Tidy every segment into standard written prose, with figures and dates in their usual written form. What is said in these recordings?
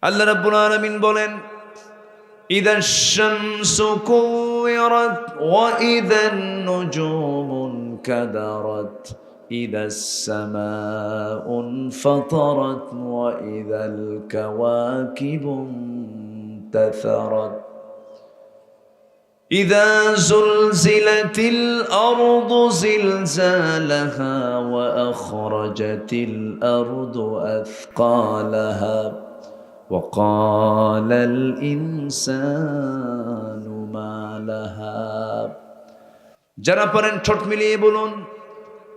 আল্লাহ রাব্বুল আলামিন বলেন, ইদাশ শামসু কুওয়িরাত ওয়া ইদান নুজুমু কাদারাত ইদাস সামাউ ইনফাতারাত ওয়া ইদাল কাওয়াকিবু ইনতাসারাত إذا زلزلت الأرض زلزالها وأخرجت الأرض أثقالها وقال الإنسان ما لها যারা পারেন ঠোঁট মিলিয়ে বলুন,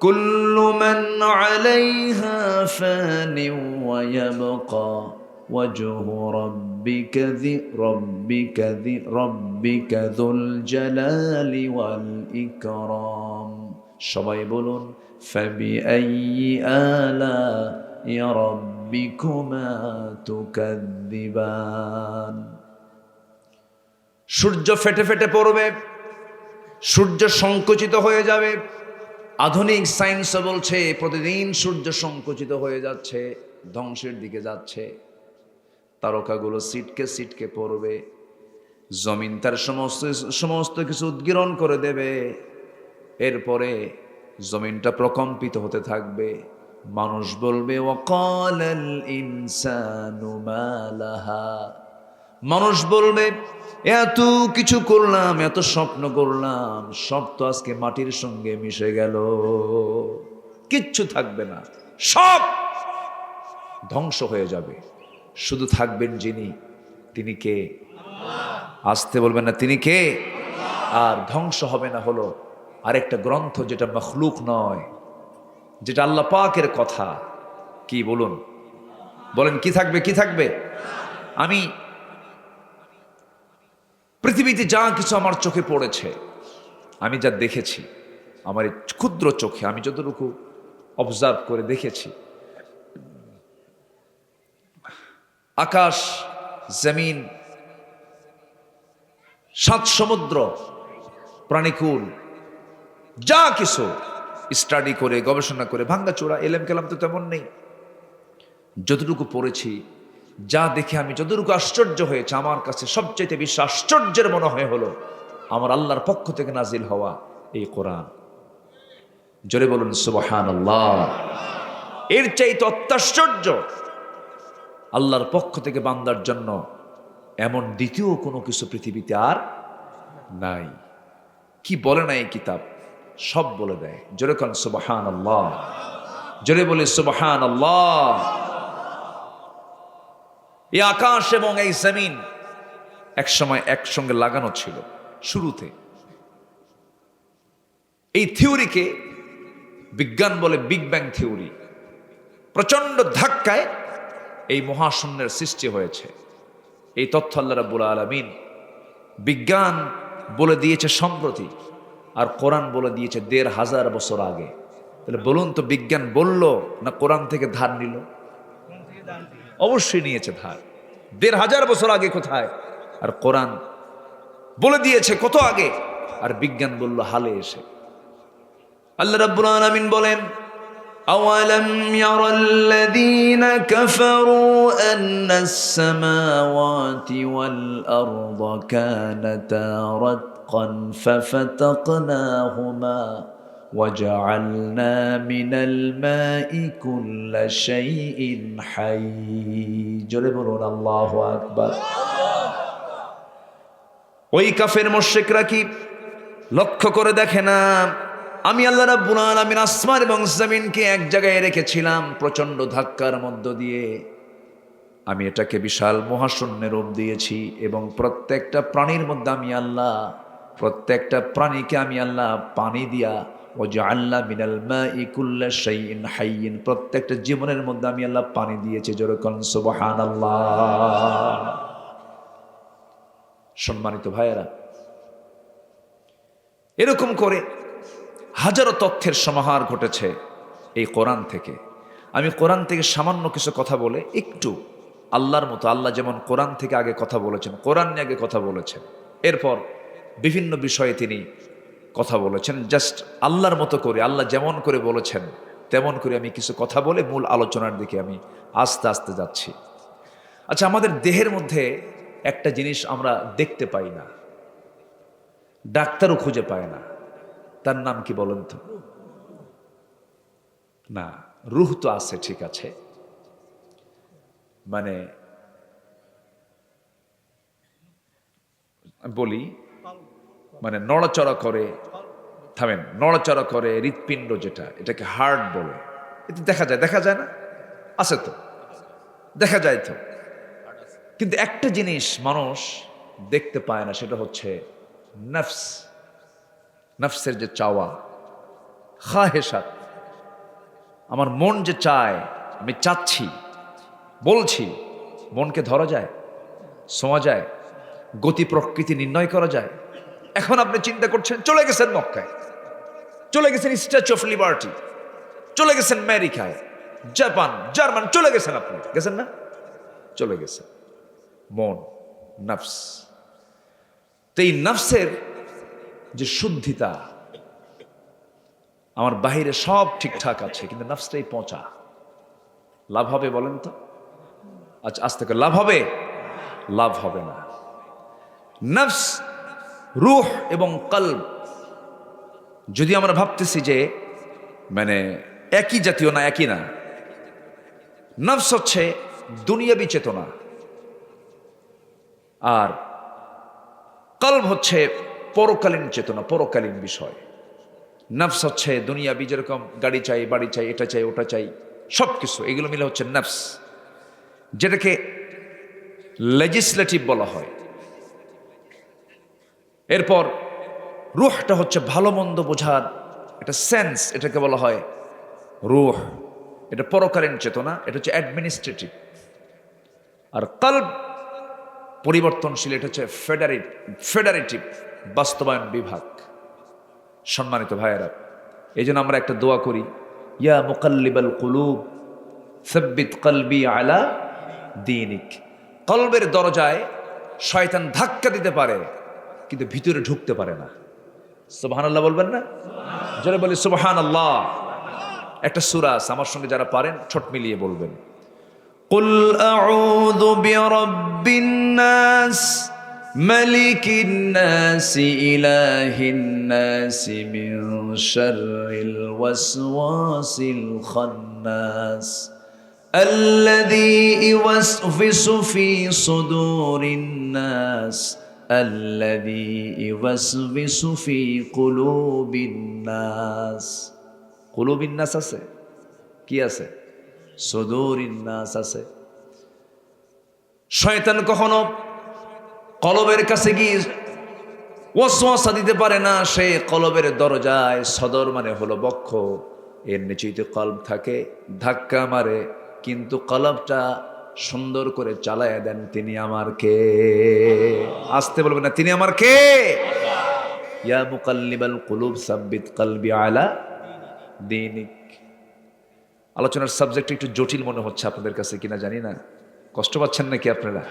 কুল্লু মান আলাইহা ফানি ওয়া ইয়াবকা ওয়াজহু রাব্বিকা যুল জালালি ওয়াল ইকরাম। সবাই বলুন, ফাবিআইয়ি আলা'i রাব্বিকুমা তুকাযযিবান। সূর্য ফেটে ফেটে পড়বে, সূর্য সংকুচিত হয়ে যাবে। আধুনিক সায়েন্সও বলছে প্রতিদিন সূর্য সংকুচিত হয়ে যাচ্ছে, ধ্বংসের দিকে যাচ্ছে। তারকাগুলো সিটকে সিটকে পড়বে, জমিন তার সমস্ত কিছু উদ্গীরণ করে দেবে। এরপরে জমিনটা প্রকম্পিত হতে থাকবে। মানুষ বলবে, ওয়াকালাল ইনসানু মা লাহা। মানুষ বলবে, এত কিছু করলাম, এত স্বপ্ন করলাম, সব তো আজকে মাটির সঙ্গে মিশে গেল, কিচ্ছু থাকবে না, সব ধ্বংস হয়ে যাবে। শুধু থাকবেন যিনি, তিনি কে? আসতে বলবেন না, তিনি কে? আর ধ্বংস হবে না হলো আরেকটা গ্রন্থ, যেটা মখলুক নয়, যেটা আল্লাহ পাকের কথা। কি বলুন, বলেন কি থাকবে? কি থাকবে? আমি পৃথিবীতে যা কিছু আমার চোখে পড়েছে, আমি যা দেখেছি, আমার এই ক্ষুদ্র চোখে আমি যতটুকু অবজার্ভ করে দেখেছি, আকাশ, জমিন, সাত সমুদ্র, প্রাণীকুল, যা কিছু স্টাডি করে, গবেষণা করে, ভাঙ্গাচোরা এলেম কেলাম তো তেমন নেই, যতটুকু পড়েছি, যা দেখে আমি যতটুকু আশ্চর্য হয়েছে, আমার কাছে সবচেয়ে বেশি আশ্চর্যের মনে হলো আমার আল্লাহর পক্ষ থেকে নাজিল হওয়া এই কোরআন। জোরে বলুন সুবহানাল্লাহ। এর চাইতে অত্যাশ্চর্য আল্লাহর পক্ষ থেকে বান্দার জন্য এমন দ্বিতীয় কোনো কিছু পৃথিবীতে আর নাই। কি বলে না এই কিতাব, সব বলে দেয়। জোরে কোন সুবহানাল্লাহ, জোরে বলে সুবহানাল্লাহ। এই আকাশ এবং এই জমিন একসময় একসঙ্গে লাগানো ছিল শুরুতে। এই থিওরিকে বিজ্ঞান বলে বিগ ব্যাং থিওরি। প্রচন্ড ধাক্কায় এই মহাশূন্যের সৃষ্টি হয়েছে। এই তথ্য আল্লাহ রাব্বুল আলামিন, বিজ্ঞান বলে দিয়েছে সম্প্রতি, আর কোরআন বলে দিয়েছে ১৫০০ বছর আগে। তাহলে বলুন তো, বিজ্ঞান বলল না কোরআন থেকে ধার নিল? অবশ্যই নিয়েছে ধার। ১৫০০ বছর আগে কোথায়? আর কোরআন বলে দিয়েছে কত আগে, আর বিজ্ঞান বলল হালে এসে। আল্লাহ রাব্বুল আলামিন বলেন, আওয়ালাম ইয়ারাল্লাযীনা কাফারু আন্নাস সামাওয়াতি ওয়াল আরদা কানাতা রাতকান ফাফাতাকনাহুমা وجعلنا من الماء كل شيء حي। জোরে বলুন আল্লাহু আকবার। ওই কাফের মুশরিকরা কি লক্ষ্য করে দেখে না, আমি আল্লাহ রাব্বুল আলামিন আসমান এবং জমিনকে এক জায়গায় রেখেছিলাম প্রচন্ড ধাক্কার মধ্য দিয়ে। আমি এটাকে বিশাল মহাশূন্যের রূপ দিয়েছি, এবং প্রত্যেকটা প্রাণীর মধ্যে আমি আল্লাহ, প্রত্যেকটা প্রাণীকে আমি আল্লাহ পানি দিয়া, ওয়াজআলনা মিনাল মাই কুল্লা শাইইন হাইয়্যিন, প্রত্যেকটা জীবনের মধ্যে আমি আল্লাহ পানি দিয়েছি। জোরে কোন সুবহানাল্লাহ। সম্মানিত ভাইয়েরা, এরকম করে হাজারো তথ্যের সমাহার ঘটেছে এই কোরআন থেকে। আমি কোরআন থেকে সামান্য কিছু কথা বলে একটু আল্লাহর মতো, আল্লাহ যেমন কোরআন থেকে আগে কথা বলেছেন, কোরআন নিয়ে আগে কথা বলেছেন, এরপর বিভিন্ন বিষয়ে তিনি কথা বলেছেন, জাস্ট আল্লাহর মতো করে, আল্লাহ যেমন করে বলেছেন তেমন করে আমি কিছু কথা বলে মূল আলোচনার দিকে আমি আস্তে আস্তে যাচ্ছি। আচ্ছা, আমাদের দেহের মধ্যে একটা জিনিস আমরা দেখতে পাই না, ডাক্তারও খুঁজে পায় না, তার নাম কি বলেন তো? না, রূহ তো আছে, ঠিক আছে, মানে বলি, মানে নড়াচড়া করে, থামেন, নড়াচড়া করে হৃৎপিণ্ড, যেটা, এটাকে হার্ট বলে। এটা দেখা যায়, দেখা যায় না? আছে তো, দেখা যায় তো। কিন্তু একটা জিনিস মানুষ দেখতে পায় না, সেটা হচ্ছে নফস। নফসের যে চাওয়া, খাহেসাত, আমার মন যে চায়, আমি চাচ্ছি, বলছি, মনকে ধরা যায়, ছোঁয়া যায়, গতি প্রকৃতি নির্ণয় করা যায়। এখন আপনি চিন্তা করছেন, চলে গেছেন মক্কায়, চলে গেছেন স্ট্যাচু অফ লিবার্টি, চলে গেছেন আমেরিকায়, জাপান, জার্মান, চলে গেছেন, আপনি গেছেন না? চলে গেছেন। মন, নফস। তো এই নফসের যে শুদ্ধিতা, আমার বাহিরে সব ঠিকঠাক আছে, কিন্তু নফসটাই পচা। লাভ হবে বলেন তো? আচ্ছা, আজ থেকে লাভ হবে? লাভ হবে না। নফস, রূহ এবং কলব, যদি আমরা ভাবতেছি যে মানে একই জাতীয়, না, একই না। নফস হচ্ছে দুনিয়াবী চেতনা, আর কলব হচ্ছে পরকালীন চেতনা, পরকালীন বিষয়। নফস হচ্ছে দুনিয়াবী, যেরকম গাড়ি চাই, বাড়ি চাই, এটা চাই, ওটা চাই, সব কিছু, এগুলো মিলে হচ্ছে নফস, যেটাকে লেজিসলেটিভ বলা হয়। এরপর রূহটা হচ্ছে ভালো মন্দ বোঝার এটা সেন্স, এটাকে বলা হয় রূহ। এটা পরকালীন চেতনা, এটা হচ্ছে অ্যাডমিনিস্ট্রেটিভ। আর কলব পরিবর্তনশীল, এটা হচ্ছে ফেডারেটিভ, বাস্তবায়ন বিভাগ। সম্মানিত ভাইয়েরা, এই জন্য আমরা একটা দোয়া করি, ইয়া মুকাল্লিবাল কুলুব সাব্বিত কলবি আলা দীনিক। কলবের দরজায় শয়তান ধাক্কা দিতে পারে, কিন্তু ভিতরে ঢুকতে পারে না। সুবহানাল্লাহ বলবেন না? জোরে বলি সুবহানাল্লাহ। একটা সূরা আছে, আমার সঙ্গে যারা পারেন ঠোঁট মিলিয়ে বলবেন, কুল আউযু বিরাব্বিন নাস মালিকিন নাস ইলাহিন নাস মিন শাররিল ওয়াসওয়াসিল খান্নাস আল্লাযী ইউওয়াসওয়িসু ফি সুদুরিন নাস আল্লাযী ইউওয়াসওয়িসু ফি কুলুবিন নাস। কুলুবিন নাস আছে, কি আছে? সুদুরিন নাস আছে। শয়তান কখনো কলবের কাছে গিয়ে ওয়াসওয়াসা দিতে পারে না। সে কলবের দরজায়, সদর মানে হলো বক্ষ, এর নিচেই তো কলব থাকে, ধাক্কা মারে, কিন্তু কলবটা সুন্দর করে চালায় দেন তিনি আমার কে। আসতে বলবেন না, তিনি আমার কে? ইয়া মুকাল্লিবাল কুলুব সাব্বিত কলবি আলা দীনিক। আলোচনার সাবজেক্ট একটু জটিল মনে হচ্ছে আপনাদের কাছে কিনা জানি না, কষ্ট পাচ্ছেন নাকি আপনারা?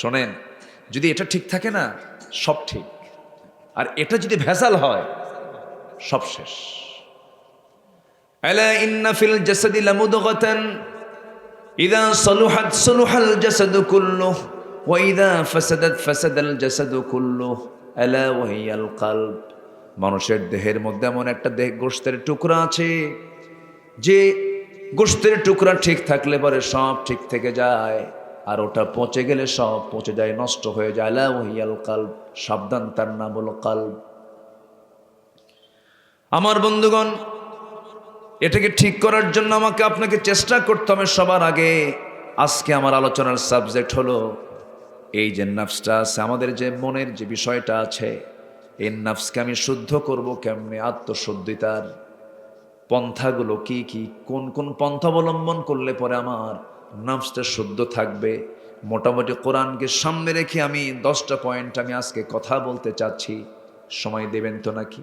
শোনেন, যদি এটা ঠিক থাকে না, সব ঠিক, আর এটা যদি ভেজাল হয়, সব শেষ। আলা ইন্না ফিল জাসাদি লামুদগাতান ইযা সালুহাত সালুহাল জাসাদু কুল্লুহু ওয়া ইযা ফাসাদাত ফাসাদাল জাসাদু কুল্লুহু আলা ওয়া হিয়াল কলব। মানুষের দেহের মধ্যে এমন একটা দেহ, গোশতের টুকরা আছে, যে গোশতের টুকরা ঠিক থাকলে পরে সব ঠিক থেকে যায়, আর ওটা পচে গেলে সব পচে যায়, নষ্ট হয়ে যায়। আলা ওয়া হিয়াল কলব, সাবধান, তার নাম হলো কলব। আমার বন্ধুগণ, এটাকে ঠিক করার জন্য আমাকে আপনাকে চেষ্টা করতে হবে সবার আগে। আজকে আমার আলোচনার সাবজেক্ট হলো এই যে নফসটা আছে, আমাদের যে মনের যে বিষয়টা আছে, এই নফসকে আমি শুদ্ধ করব কেমনে, আত্মশুদ্ধিতার পন্থাগুলো কি কি, কোন কোন পন্থা অবলম্বন করলে পরে আমার নফসটা শুদ্ধ থাকবে। মোটামুটি কোরআনকে সামনে রেখে আমি 10টা পয়েন্ট আমি আজকে কথা বলতে চাচ্ছি। সময় দেবেন তো নাকি?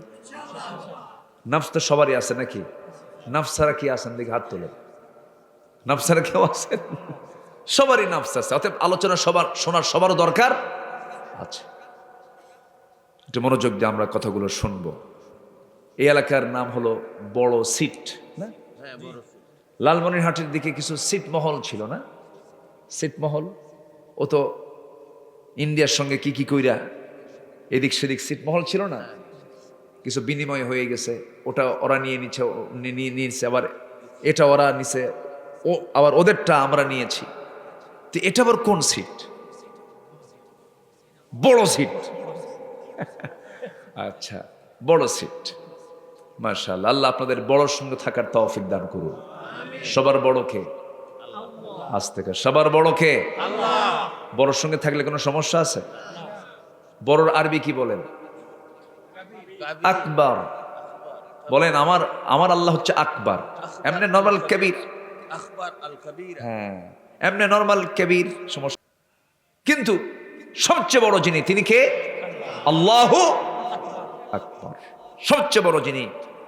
নফস তো সবারই আছে নাকি? নফস ছাড়া কি আছেন দেখি হাত তোলেন। নফস ছাড়া কেউ আছেন? সবারই নফস আছে, অতএব আলোচনা সবার শোনার সবারও দরকার আছে। একটু মনোযোগ দিয়ে আমরা কথাগুলো শুনবো। এই এলাকার নাম হলো বড় সিট না? লালমনিরহাটের দিকে কিছু সিট মহল ছিল না? সিট মহল ও তো ইন্ডিয়ার সঙ্গে কি কি কইরা এদিক সেদিক ছিটমহল ছিল না, কিছু বিনিময় হয়ে গেছে, ওটা ওরা নিয়ে নিচ্ছে, আবার এটা ওরা নিছে, ও আবার ওদেরটা আমরা নিয়েছি। তো এটা আবার কোন সিট? বড় সিট। আচ্ছা, বড় সিট। মাশাআল্লাহ, আল্লাহ আপনাদের বড়র সঙ্গে থাকার তৌফিক দান করুন। সবার বড় কে? আজ থেকে সবার বড় কে? বড়র সঙ্গে থাকলে কোনো সমস্যা আছে? বড়র আরবি কি বলেন? আকবার বলেন। আমার আল্লাহ হচ্ছে আকবার। এমনি নরমাল কবির, হ্যাঁ এমনি নরমাল কবির সমস্যা, কিন্তু সবচেয়ে বড় যিনি তিনি কে? আল্লাহু আকবার। সবচেয়ে বড় যিনি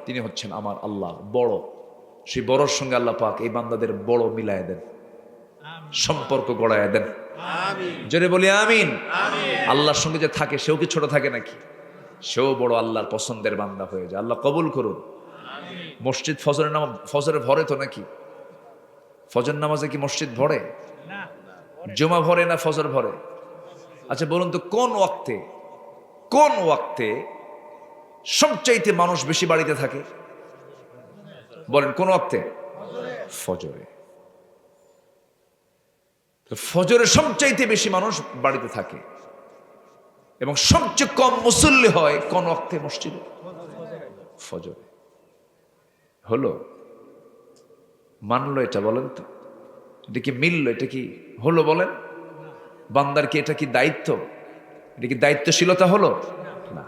তিনি হচ্ছেন আমার আল্লাহ, বড়। সেই বড়র সঙ্গে আল্লাহ পাক এই বান্দাদের বড় মিলায় দেন, সম্পর্ক গড়ায় দেন। জোরে বলি আমিন। আল্লাহর সঙ্গে যে থাকে সেও কি ছোট থাকে নাকি? সেও বড় আল্লাহর পছন্দের বান্দা হয়ে যায়। আল্লাহ কবুল করুন। মসজিদ ফজরের নামাজ, ফজরে ভরে তো নাকি? ফজর নামাজে কি মসজিদ ভরে? জুমা ভরে না ফজর ভরে? আচ্ছা বলুন তো, কোন ওয়াক্তে সবচাইতে মানুষ বেশি বাড়িতে থাকে? বলেন কোন ওয়াক্তে? ফজরে। ফজরে সবচাইতে বেশি মানুষ বাড়িতে থাকে, এবং সবচেয়ে কম মুসল্লি হয় কোন ওয়াক্তে মসজিদে? ফজরে। হলো? মানলো এটা? বলেন তো, এটা কি মিললো? এটা কি হলো? বলেন। বান্দার কি এটা কি দায়িত্ব? এটা কি দায়িত্বশীলতা হলো? না।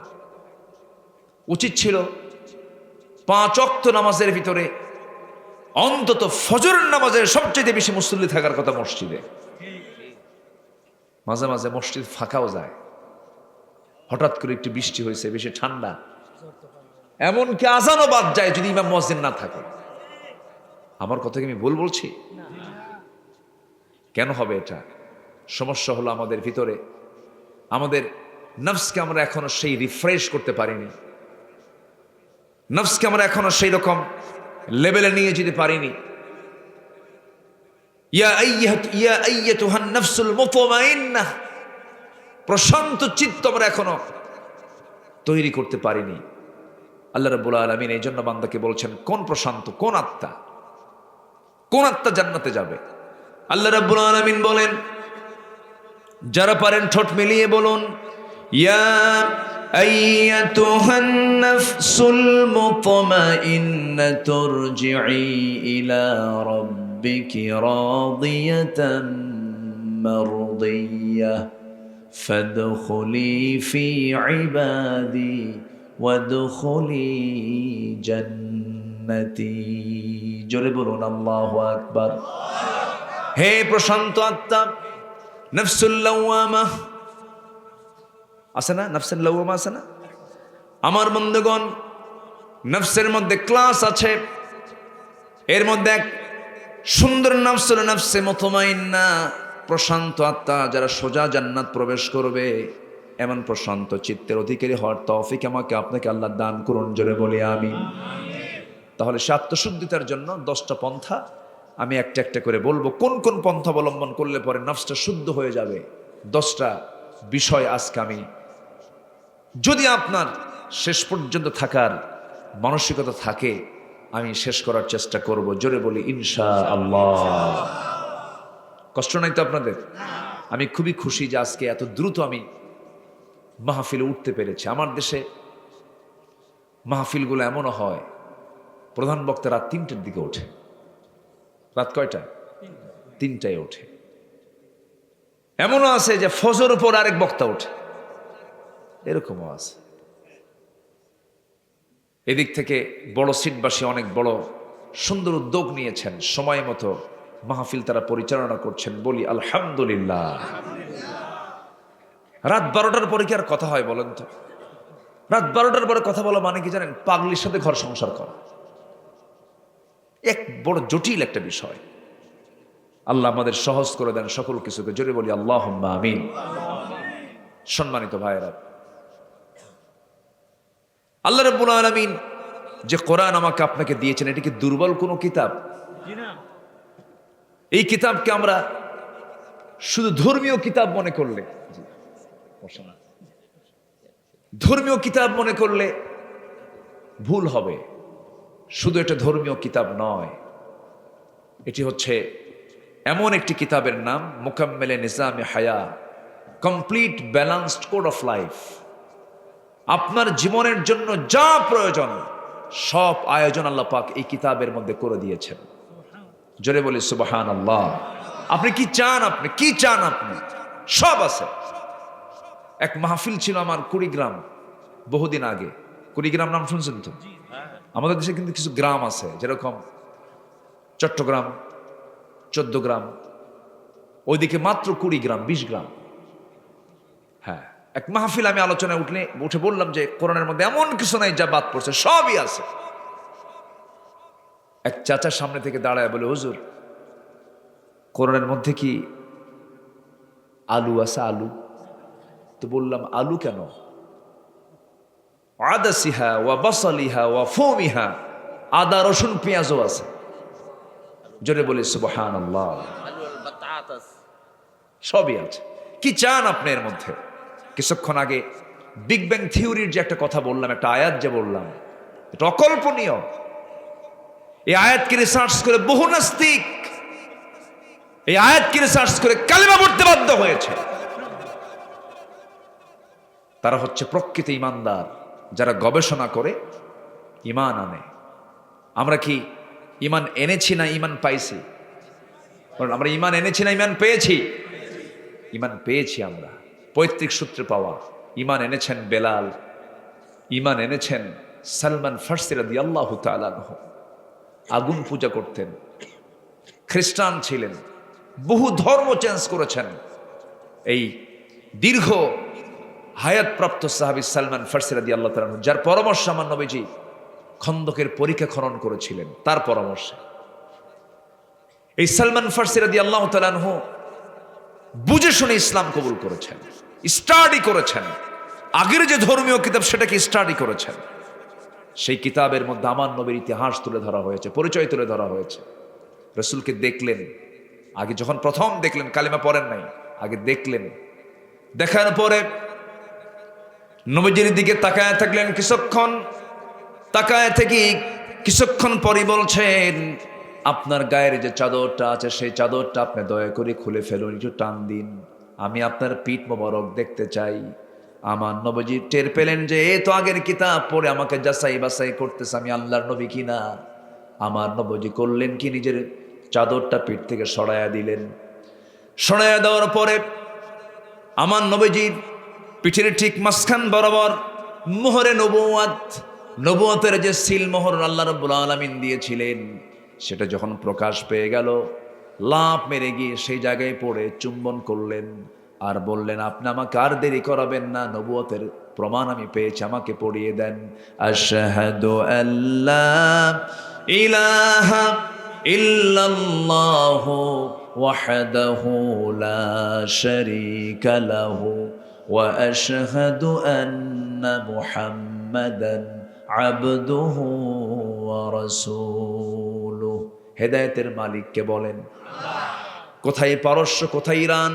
উচিত ছিল 5 ওয়াক্ত নামাজের ভিতরে অন্তত ফজরের নামাজের সবচেয়ে বেশি মুসল্লি থাকার কথা মসজিদে। মাঝে মাঝে মসজিদ ফাঁকাও যায়, হঠাৎ করে একটু বৃষ্টি হয়েছে, বেশি ঠান্ডা, এমনকি আজানও বাদ যায় যদি ইমাম মুয়াজ্জিন না থাকে। আমার কথা কি আমি ভুল বলছি? কেন হবে এটা? সমস্যা হলো আমাদের ভিতরে, আমাদের নফসকে আমরা এখনো সেই রিফ্রেশ করতে পারিনি, নফসকে আমরা এখনো সেই রকম লেভেলে নিয়ে যেতে পারিনি। ইয়া আইয়াতুহান নাফসুল মুতমাইন্নাহ, প্রশান্ত চিত্ত আমরা এখনো তৈরি করতে পারিনি। আল্লাহ রাব্বুল আলামিন এই জন্য বান্দাকে বলছেন, কোন প্রশান্ত, কোন আত্মা জান্নাতে যাবে? আল্লাহ রাব্বুল আলামিন বলেন, যারা পারেন ঠোঁট মিলিয়ে বলুন, ইয়া আইয়াতুহান নাফসুল মুতমাইন্নাতু ইরজিই ইলা রাব্বিকি রাদিয়াতান মারদিয়াহ ফাদখুলি ফি ইবাদি ওয়াদখুলি জান্নাতি। জোরে বলুন আল্লাহু আকবার। হে প্রশান্ত আত্মা, নফসুল লাওয়ামা আছে না? নফসুল লাওয়ামা আছে না? আমার বন্ধুগণ, নফসের মধ্যে ক্লাস আছে। এর মধ্যে এক সুন্দর নফসুল নফসে মুতমাইন্না, প্রশান্ত আত্মা, যারা সোজা জান্নাত প্রবেশ করবে, এমন প্রশান্ত চিত্তের অধিকারী হওয়ার তৌফিক আমাকে আপনাকে আল্লাহ দান করুন। জোরে বলি আমিন। তাহলে সে আত্মশুদ্ধিতার জন্য 10টা পন্থা আমি একটা একটা করে বলবো, কোন কোন পন্থা অবলম্বন করলে পরে নফসটা শুদ্ধ হয়ে যাবে। 10টা বিষয় আজকে আমি, যদি আপনার শেষ পর্যন্ত থাকার মানসিকতা থাকে, আমি শেষ করার চেষ্টা করব। জোরে বলি ইনশাআল্লাহ। কষ্ট নাই তো আপনাদের? আমি খুবই খুশি যে আজকে এত দ্রুত আমি মাহফিলে উঠতে পেরেছি। আমার দেশে মাহফিলগুলো এমনও হয়, প্রধান বক্তা রাত 3টার দিকে ওঠে। রাত কয়টা? 3টায় ওঠে। এমনও আছে যে ফজর উপর আরেক বক্তা ওঠে, এরকমও আছে। এদিক থেকে বড় সিটবাসী অনেক বড় সুন্দর উদ্যোগ নিয়েছেন, সময় মতো মাহফিল তারা পরিচালনা করছেন। বলি আলহামদুলিল্লাহ। রাত 12টার পরে কি আর কথা হয় বলেন তো? রাত 12টার পরে কথা বলা মানে কি জানেন? পাগলির সাথে ঘর সংসার করা। এক বড় জটিল একটা বিষয়। আল্লাহ আমাদের সহজ করে দেন সকল কিছুকে। জোরে বলি আল্লাহুম্মা আমিন। সম্মানিত ভাইয়েরা, আল্লাহ রাব্বুল আলামিন যে কোরআন আমাকে আপনাকে দিয়েছেন, এটা কি দুর্বল কোনো কিতাব? এই কিতাবকে আমরা শুধু ধর্মীয় কিতাব মনে করলে, ধর্মীয় কিতাব মনে করলে ভুল হবে। শুধু এটা ধর্মীয় কিতাব নয়, এটি হচ্ছে এমন একটি কিতাবের নাম মুকাম্মেলে নিজামে হায়া, complete balanced code of life. আপনার জীবনের জন্য যা প্রয়োজন সব আয়োজন আল্লাহ পাক এই কিতাবের মধ্যে করে দিয়েছেন। জোরে বলি সুবহানাল্লাহ। আপনি কি চান, আপনি কি চান, আপনি সব আছে। এক মাহফিল ছিল আমার কুড়িগ্রাম, বহুদিন আগে। কুড়িগ্রাম নাম শুনছেন তো? আমাদের দেশে কিন্তু কিছু গ্রাম আছে, যেরকম চট্টগ্রাম, 14 গ্রাম, ওইদিকে মাত্র 20 গ্রাম, 20 গ্রাম। হ্যাঁ, এক মাহফিল আমি আলোচনায় উঠে বললাম যে কোরআনের মধ্যে এমন কিছু নাই যা বাদ পড়ছে, সবই আছে। এক চাচার সামনে থেকে দাঁড়ায় বলে, হুজুর কোরআনের মধ্যে কি আলু আছে? আলু? তো বললাম আলু কেন? আদাসিহা ওয়া বাসালিহা ওয়া ফুমিহা, আদা রসুন পেঁয়াজও আছে। জোরে বলি সুবহানাল্লাহ। সবই আছে। কি চান আপনি এর মধ্যে? কিছুক্ষণ আগে বিগ ব্যাং থিওরির যে একটা কথা বললাম, একটা আয়াত যে বললাম, এটা অকল্পনীয়। এই আয়াতকে রিসার্চ করে বহু নাস্তিক এই আয়াতকে রিসার্চ করে কালিমা পড়তে বাধ্য হয়েছে। তারা হচ্ছে প্রকৃত ইমানদার, যারা গবেষণা করে ইমান আনে। আমরা কি ইমান এনেছি না ইমান পাইছি? আমরা ইমান এনেছি না ইমান পেয়েছি? ইমান পেয়েছি আমরা, পৈতৃক সূত্রে পাওয়া। ইমান এনেছেন বেলাল, ইমান এনেছেন সালমান ফারসি রাদিয়াল্লাহু তাআলা আনহু। আগুন পূজা করতেন, খ্রিস্টান ছিলেন, বহু ধর্ম চেঞ্জ করেছেন। এই দীর্ঘ হায়াতপ্রাপ্ত সাহাবী সালমান ফারসি রাদিয়াল্লাহু তাআলা আনহু, যার পরামর্শে আমার নবীজি খন্দকের পরীক্ষা খনন করেছিলেন, তার পরামর্শে এই সালমান ফারসি রাদিয়াল্লাহু তাআলা আনহু বুঝে শুনে ইসলাম কবুল করেছেন, স্টাডি করেছেন। আগের যে ধর্মীয় কিতাব সেটাকে স্টাডি করেছেন। সেই কিতাবের মধ্যে আমার নবীর ইতিহাস তুলে ধরা হয়েছে, পরিচয় তুলে ধরা হয়েছে। রাসূলকে দেখলেন, আগে যখন প্রথম দেখলেন, কালিমা পড়েন নাই, আগে দেখলেন। দেখার পরে নবীজির দিকে তাকায় থাকলেন কিছুক্ষণ। তাকায় থেকে কিছুক্ষণ পরই বলছেন, আপনার গায়ের যে চাদরটা আছে সেই চাদরটা আপনি দয়া করে খুলে ফেলুন, একটু টান দিন, আমি আপনার পিঠ মোবারক দেখতে চাই। আমার নবীজি টের পেলেন যে এ তো আগের কিতাব পড়ে আমাকে যাচাই বাছাই করতেছে আমি আল্লাহর নবী কিনা। আমার নবীজি করলেন কি, নিজের চাদরটা পিঠ থেকে সরাইয়া দিলেন। সরাইয়া দেওয়ার পরে আমার নবীজির পিঠের ঠিক মাঝখান বরাবর মোহরে নবুয়াত, নবুয়তের যে সিল মোহর আল্লাহ রাব্বুল আলামিন দিয়েছিলেন, সেটা যখন প্রকাশ পেয়ে গেল, লাফ মেরে গিয়ে সেই জায়গায় পড়ে চুম্বন করলেন আর বললেন, আপনি আমাকে আর দেরি করাবেন না, নবুয়তের প্রমাণ আমি পেয়েছি, আমাকে পড়িয়ে দেন। আশহাদু আল্লা ইলাহা ইল্লাল্লাহু ওয়াহদাহু লা শারীকা লাহু ওয়া আশহাদু আন্না মুহাম্মাদান আবদুহু ওয়া রাসূলুহু। হেদায়েতের মালিককে বলেন। কোথায় পারস্য, কোথায় ইরান,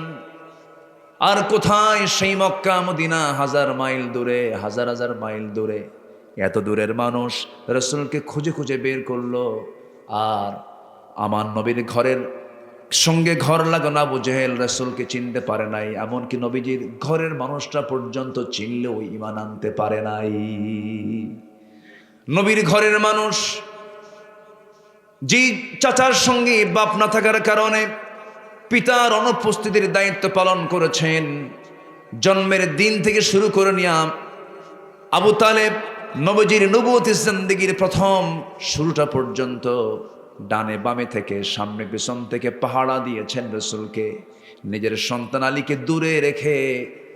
আর কোথায় সেই মক্কা মদিনা, হাজার মাইল দূরে, হাজার হাজার মাইল দূরে। এত দূরের মানুষ রাসূলকে খুঁজে খুঁজে বের করলো। আর আমার নবীর ঘরের সঙ্গে ঘর লাগানো আবু জেহেল রাসূলকে চিনতে পারে নাই, এমনকি নবীজির ঘরের মানুষটা পর্যন্ত চিনলেও ঈমান আনতে পারে নাই। নবীর ঘরের মানুষ যে চাচার সঙ্গে বাপ না থাকার কারণে পিতার অনুপস্থিতির দায়িত্ব পালন করেছেন, জন্মের দিন থেকে শুরু করে নিয়ে আবু তালেব নবীজির নবুয়তের জিন্দেগীর প্রথম শুরুটা পর্যন্ত ডানে বামে থেকে সামনে পেছন থেকে পাহারা দিয়েছেন রাসূলকে। নিজের সন্তান আলীকে দূরে রেখে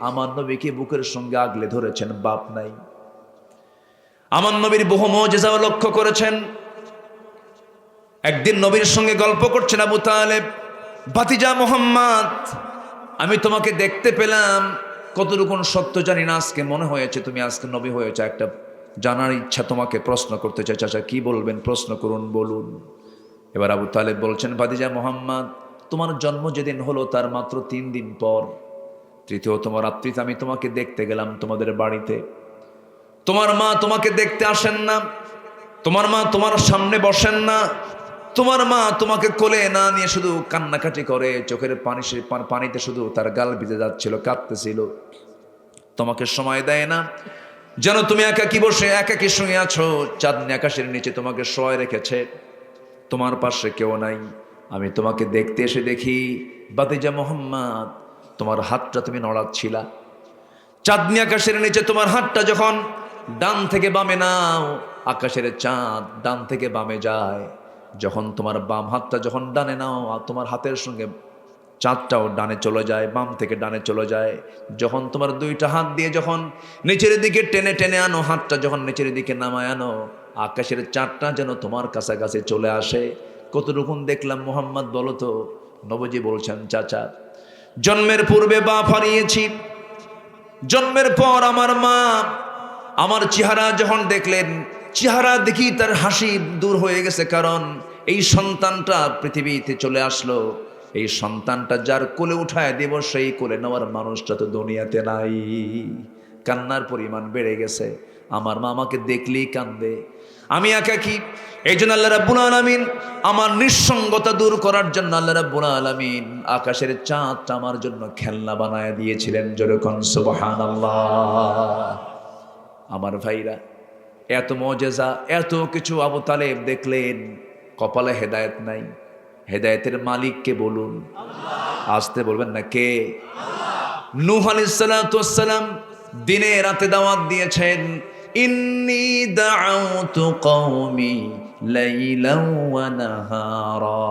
আমার নবীকে বুকের সঙ্গে আগলে ধরেছেন, বাপ নাই। আমার নবীর বহু মুজিজাও লক্ষ্য করেছেন। একদিন নবীর সঙ্গে গল্প করছেন আবু তালেব, ভাতিজা মুহাম্মদ, আমি তোমাকে দেখতে পেলাম, কতটুকু সত্য জানি না, আজকে মনে হয়েছে তুমি আজকে নবী হয়েছে, একটা জানার ইচ্ছা, তোমাকে প্রশ্ন করতে চাই। চাচা কি বলবেন? প্রশ্ন করুন, বলুন। এবার আবু তালেব বলছেন, ভাতিজা মুহাম্মদ, তোমার জন্ম যেদিন হলো তার মাত্র 3 দিন পর, তৃতীয়তম রাত্রিতে আমি তোমাকে দেখতে গেলাম তোমাদের বাড়িতে। তোমার মা তোমাকে দেখতে আসেন না, তোমার মা তোমার সামনে বসেন না, তোমার মা তোমাকে কোলে না নিয়ে শুধু কান্নাকাটি করে, চোখের পানিতে শুধু তার গাল ভিজে যাচ্ছিল, কাঁদতেছিল। তোমাকে সময় দেয় না, যেন তুমি একাকী বসে একাকী শুয়ে আছো। চাঁদনি আকাশের নিচে তোমাকে শোয় রেখেছে, তোমার পাশে কেউ নাই। আমি তোমাকে দেখতে এসে দেখি বাতিজা মোহাম্মদ, তোমার হাতটা তুমি নড়াচ্ছিলা। চাঁদনি আকাশের নিচে তোমার হাতটা যখন ডান থেকে বামে নাও, আকাশের চাঁদ ডান থেকে বামে যায়। যখন তোমার বাম হাতটা যখন ডানে নাও, তোমার হাতের সঙ্গে চাঁদটাও ডানে চলে যায়, বাম থেকে ডানে চলে যায়। যখন তোমার দুইটা হাত দিয়ে যখন নিচের দিকে টেনে টেনে আনো, হাতটা যখন নিচের দিকে নামায় আনো, আকাশের চাঁদটা যেন তোমার কাছাকাছি চলে আসে। কতটুকুন দেখলাম মোহাম্মদ বলো তো? নবীজি বলছেন, চাচা, জন্মের পূর্বে বাপ হারিয়েছি, জন্মের পর আমার মা আমার চেহারা যখন দেখলেন, চেহারা দেখি তার হাসি দূর হয়ে গেছে, কারণ এই সন্তানটা পৃথিবীতে চলে আসলো। এই সন্তানটা যার কোলে উঠায় দেব, সেই কোলে নেওয়ার মানুষটা তো দুনিয়াতে নাই। কান্নার পরিমাণ বেড়ে গেছে, আমার মা আমাকে দেখলেই কান্দে, আমি একাকী। এই জন্য আল্লাহ রাব্বুল আলামিন আমার নিঃসঙ্গতা দূর করার জন্য আল্লাহ রাব্বুল আলামিন আকাশের চাঁদটা আমার জন্য খেলনা বানায় দিয়েছিলেন। যেরকম সুবহানাল্লাহ। আমার ভাইরা, এত মুজিজা, এত কিছু আবু তালেব দেখলেন, কপালে হেদায়েত নাই। হেদায়েতের মালিককে বলুন, আসতে বলবেন না কে? নূহ আলাইহিস সালাতু ওয়াস সালাম দিনে রাতে দাওয়াত দিয়েছেন, ইন্নী দাআউতু কওমি লাইলান ওয়া নাহারা।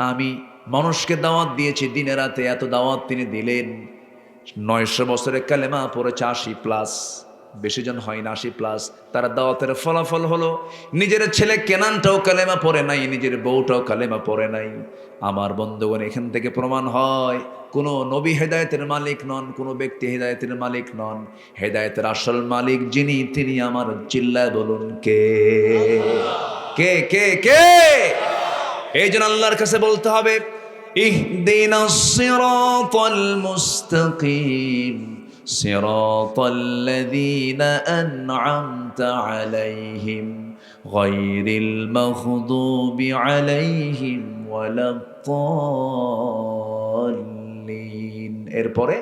আমি মানুষকে দাওয়াত দিয়েছি দিনে রাতে। এত দাওয়াত তিনি দিলেন। 900 বছরে কালেমা পড়েছে 80+, বেশি জন হয় না, 80+। তারা দাওয়াতের ফলাফল হলো নিজের ছেলে কেনানটাও কালেমা পড়ে নাই, নিজের বউটাও কালেমা পড়ে নাই। আমার বন্ধুগণ, এখান থেকে প্রমাণ হয় কোনো নবী হেদায়েতের মালিক নন, কোনো ব্যক্তি হেদায়েতের মালিক নন। হেদায়েতের আসল মালিক যিনি, তিনি আমার। চিল্লায় বলুন কে? কে কে কে? এই জন্য আল্লাহর কাছে বলতে হবে, ইহদিনাস সিরাতাল মুস্তাকিম সিরাতাল্লাযীনা আন'আমতা আলাইহিম গায়রিল মাগদুবি আলাইহিম ওয়ালাদ-দাল্লিন। এরপরে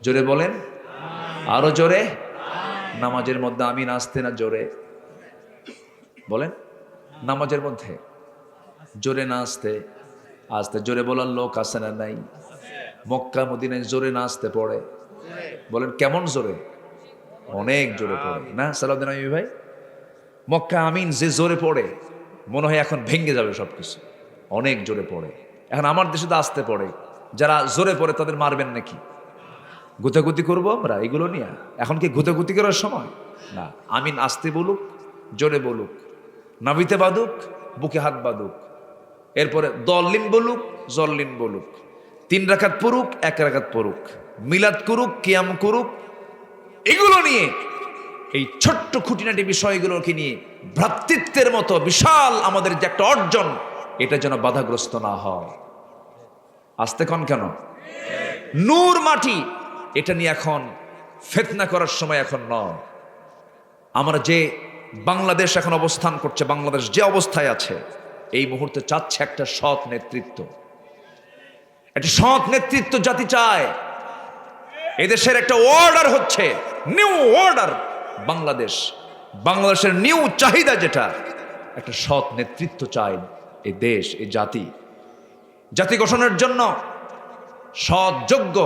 জোরে বলেন, আরো জোরে। নামাজের মধ্যে আমিন আসতে না জোরে বলেন? নামাজের মধ্যে জোরে না আসতে, আসতে জোরে বলার লোক আছে না নাই? মক্কা মদিনায় জোরে না আসতে পড়ে, বলেন কেমন জোরে? অনেক জোরে পড়ে না সালাউদ্দিন আইয়ুবী ভাই? মক্কা আমিন যে জোরে পড়ে, মনে হয় এখন ভেঙে যাবে সবকিছু, অনেক জোরে পড়ে। এখন আমার দেশে তো আসতে পড়ে, যারা জোরে পড়ে তাদের মারবেন নাকি? গুতাগুতি করবো আমরা এগুলো নিয়ে? এখন কি গুতাগুতি করার সময় না। আমিন আসতে বলুক, জোরে বলুক, নাভিতে বাদুক, বুকে হাত বাদুক, এরপরে দল্লিন বলুক, জল্লিন বলুক, 3 রাকাত পড়ুক, 1 রাকাত পড়ুক, মিলাদ করুক, কিয়াম করুক, এগুলো নিয়ে, এই ছোট্ট খুঁটিনাটি বিষয়গুলোকে নিয়ে ভ্রাতৃত্বের মতো বিশাল আমাদের যে একটা অর্জন, এটা যেন বাধাগ্রস্ত না হয়। আসতে কন কেন? নূর মাটি, এটা নিয়ে এখন ফিতনা করার সময় এখন নয়। আমরা যে বাংলাদেশ এখন অবস্থান করছে, বাংলাদেশ যে অবস্থায় আছে, এই মুহূর্তে চাচ্ছে একটা সৎ নেতৃত্ব। একটা সৎ নেতৃত্ব জাতি চায়। এদেশের একটা অর্ডার হচ্ছে, নিউ অর্ডার বাংলাদেশ। বাংলাদেশের নিউ চাহিদা যেটা, একটা সৎ নেতৃত্ব চায় এই দেশ, এই জাতি। জাতি গঠনের জন্য সৎ যোগ্য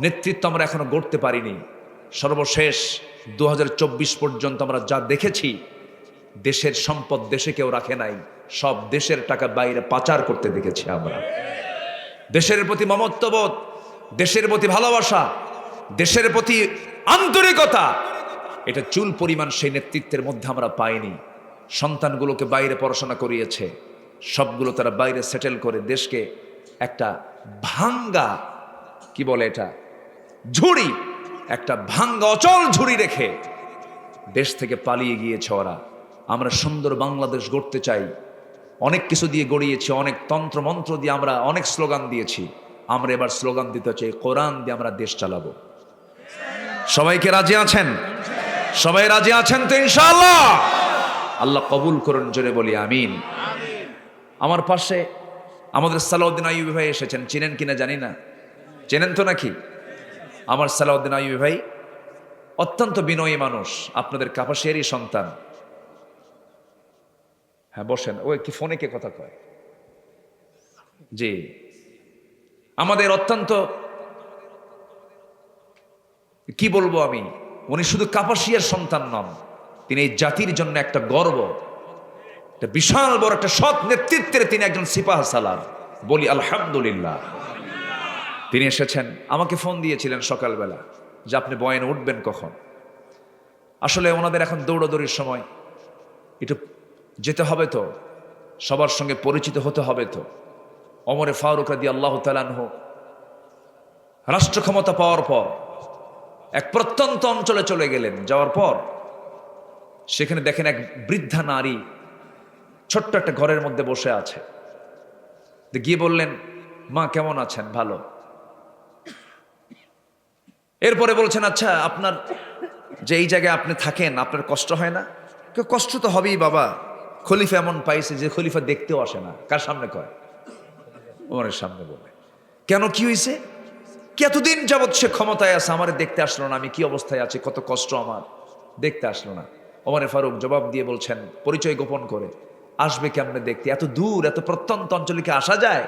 নেতৃত্ব আমরা এখনো গড়তে পারিনি। সর্বশেষ 2024 পর্যন্ত আমরা যা দেখেছি, দেশের সম্পদ দেশে কেউ রাখে নাই, সব দেশের টাকা বাইরে পাচার করতে দেখেছি আমরা। দেশের প্রতি মমত্ববোধ, দেশের প্রতি ভালোবাসা, দেশের প্রতি আন্তরিকতা, এটা চুল পরিমাণ সেই নেতৃত্বের মধ্যে আমরা পাইনি। সন্তানগুলোকে বাইরে পড়াশোনা করিয়েছে, সবগুলো তারা বাইরে সেটেল করে দেশকে একটা ভাঙ্গা, কি বলে এটা, ঝুড়ি, একটা ভাঙ্গা অচল ঝুড়ি রেখে দেশ থেকে পালিয়ে গিয়েছে ওরা। আমরা সুন্দর বাংলাদেশ গড়তে চাই, অনেক কিছু দিয়ে গড়িয়েছি, অনেক তন্ত্র মন্ত্র দিয়ে আমরা অনেক স্লোগান দিয়েছি। আমরা এবার স্লোগান দিতে চাই, কোরআন দিয়ে আমরা দেশ চালাবো। সবাইকে রাজি আছেন? সবাই রাজি আছেন তো ইনশাআল্লাহ? আল্লাহ কবুল করুন, জোরে বলি আমিন। আমার পাশে আমাদের সালাউদ্দিন আইয়ুবী ভাই এসেছেন, চিনেন কিনা জানি না, চেনেন তো নাকি? আমার সালাউদ্দিন আইয়ুবী ভাই অত্যন্ত বিনয়ী মানুষ, আপনাদের কাপাসিয়ারই সন্তান। হ্যাঁ বসেন, ওই কি ফোনে কে কথা কয়? জি, আমাদের অত্যন্ত, কি বলবো আমি, উনি শুধু কাপাসিয়ার সন্তান নন, তিনি এই জাতির জন্য একটা গর্ব, একটা বিশাল বড় একটা সৎ নেতৃত্বের তিনি একজন সিপাহ সালার, বলি আলহামদুলিল্লাহ। তিনি এসেছেন, আমাকে ফোন দিয়েছিলেন সকালবেলা যে আপনি বয়ানে উঠবেন কখন। আসলে ওনাদের এখন দৌড়াদৌড়ির সময়, একটু যেতে হবে তো, সবার সঙ্গে পরিচিত হতে হবে তো। ওমরে ফারুক রাদিয়াল্লাহু তাআলা আনহু রাষ্ট্র ক্ষমতা পাওয়ার পর এক প্রত্যন্ত অঞ্চলে চলে গেলেন, যাওয়ার পর সেখানে দেখেন এক বৃদ্ধা নারী ছোট্ট একটা ঘরের মধ্যে বসে আছে। গিয়ে বললেন, মা কেমন আছেন? ভালো। এরপরে বলছেন, আচ্ছা আপনার যে এই জায়গায় আপনি থাকেন, আপনার কষ্ট হয় না? কষ্ট তো হবেই বাবা, খলিফা এমন পাইছে যে খলিফা দেখতেও আসে না। কার সামনে কয়? ওমরের সামনে বলে। কেন, কি হয়েছে? কি এতদিন যাবৎ সে ক্ষমতায় আছে, আমার দেখতে আসলো না, আমি কি অবস্থায় আছি, কত কষ্ট আমার, দেখতে আসলো না। ওমরে ফারুক জবাব দিয়ে বলছেন, পরিচয় গোপন করে, আসবে কেমনে দেখতে, এত দূর এত প্রত্যন্ত অঞ্চলে কি আসা যায়?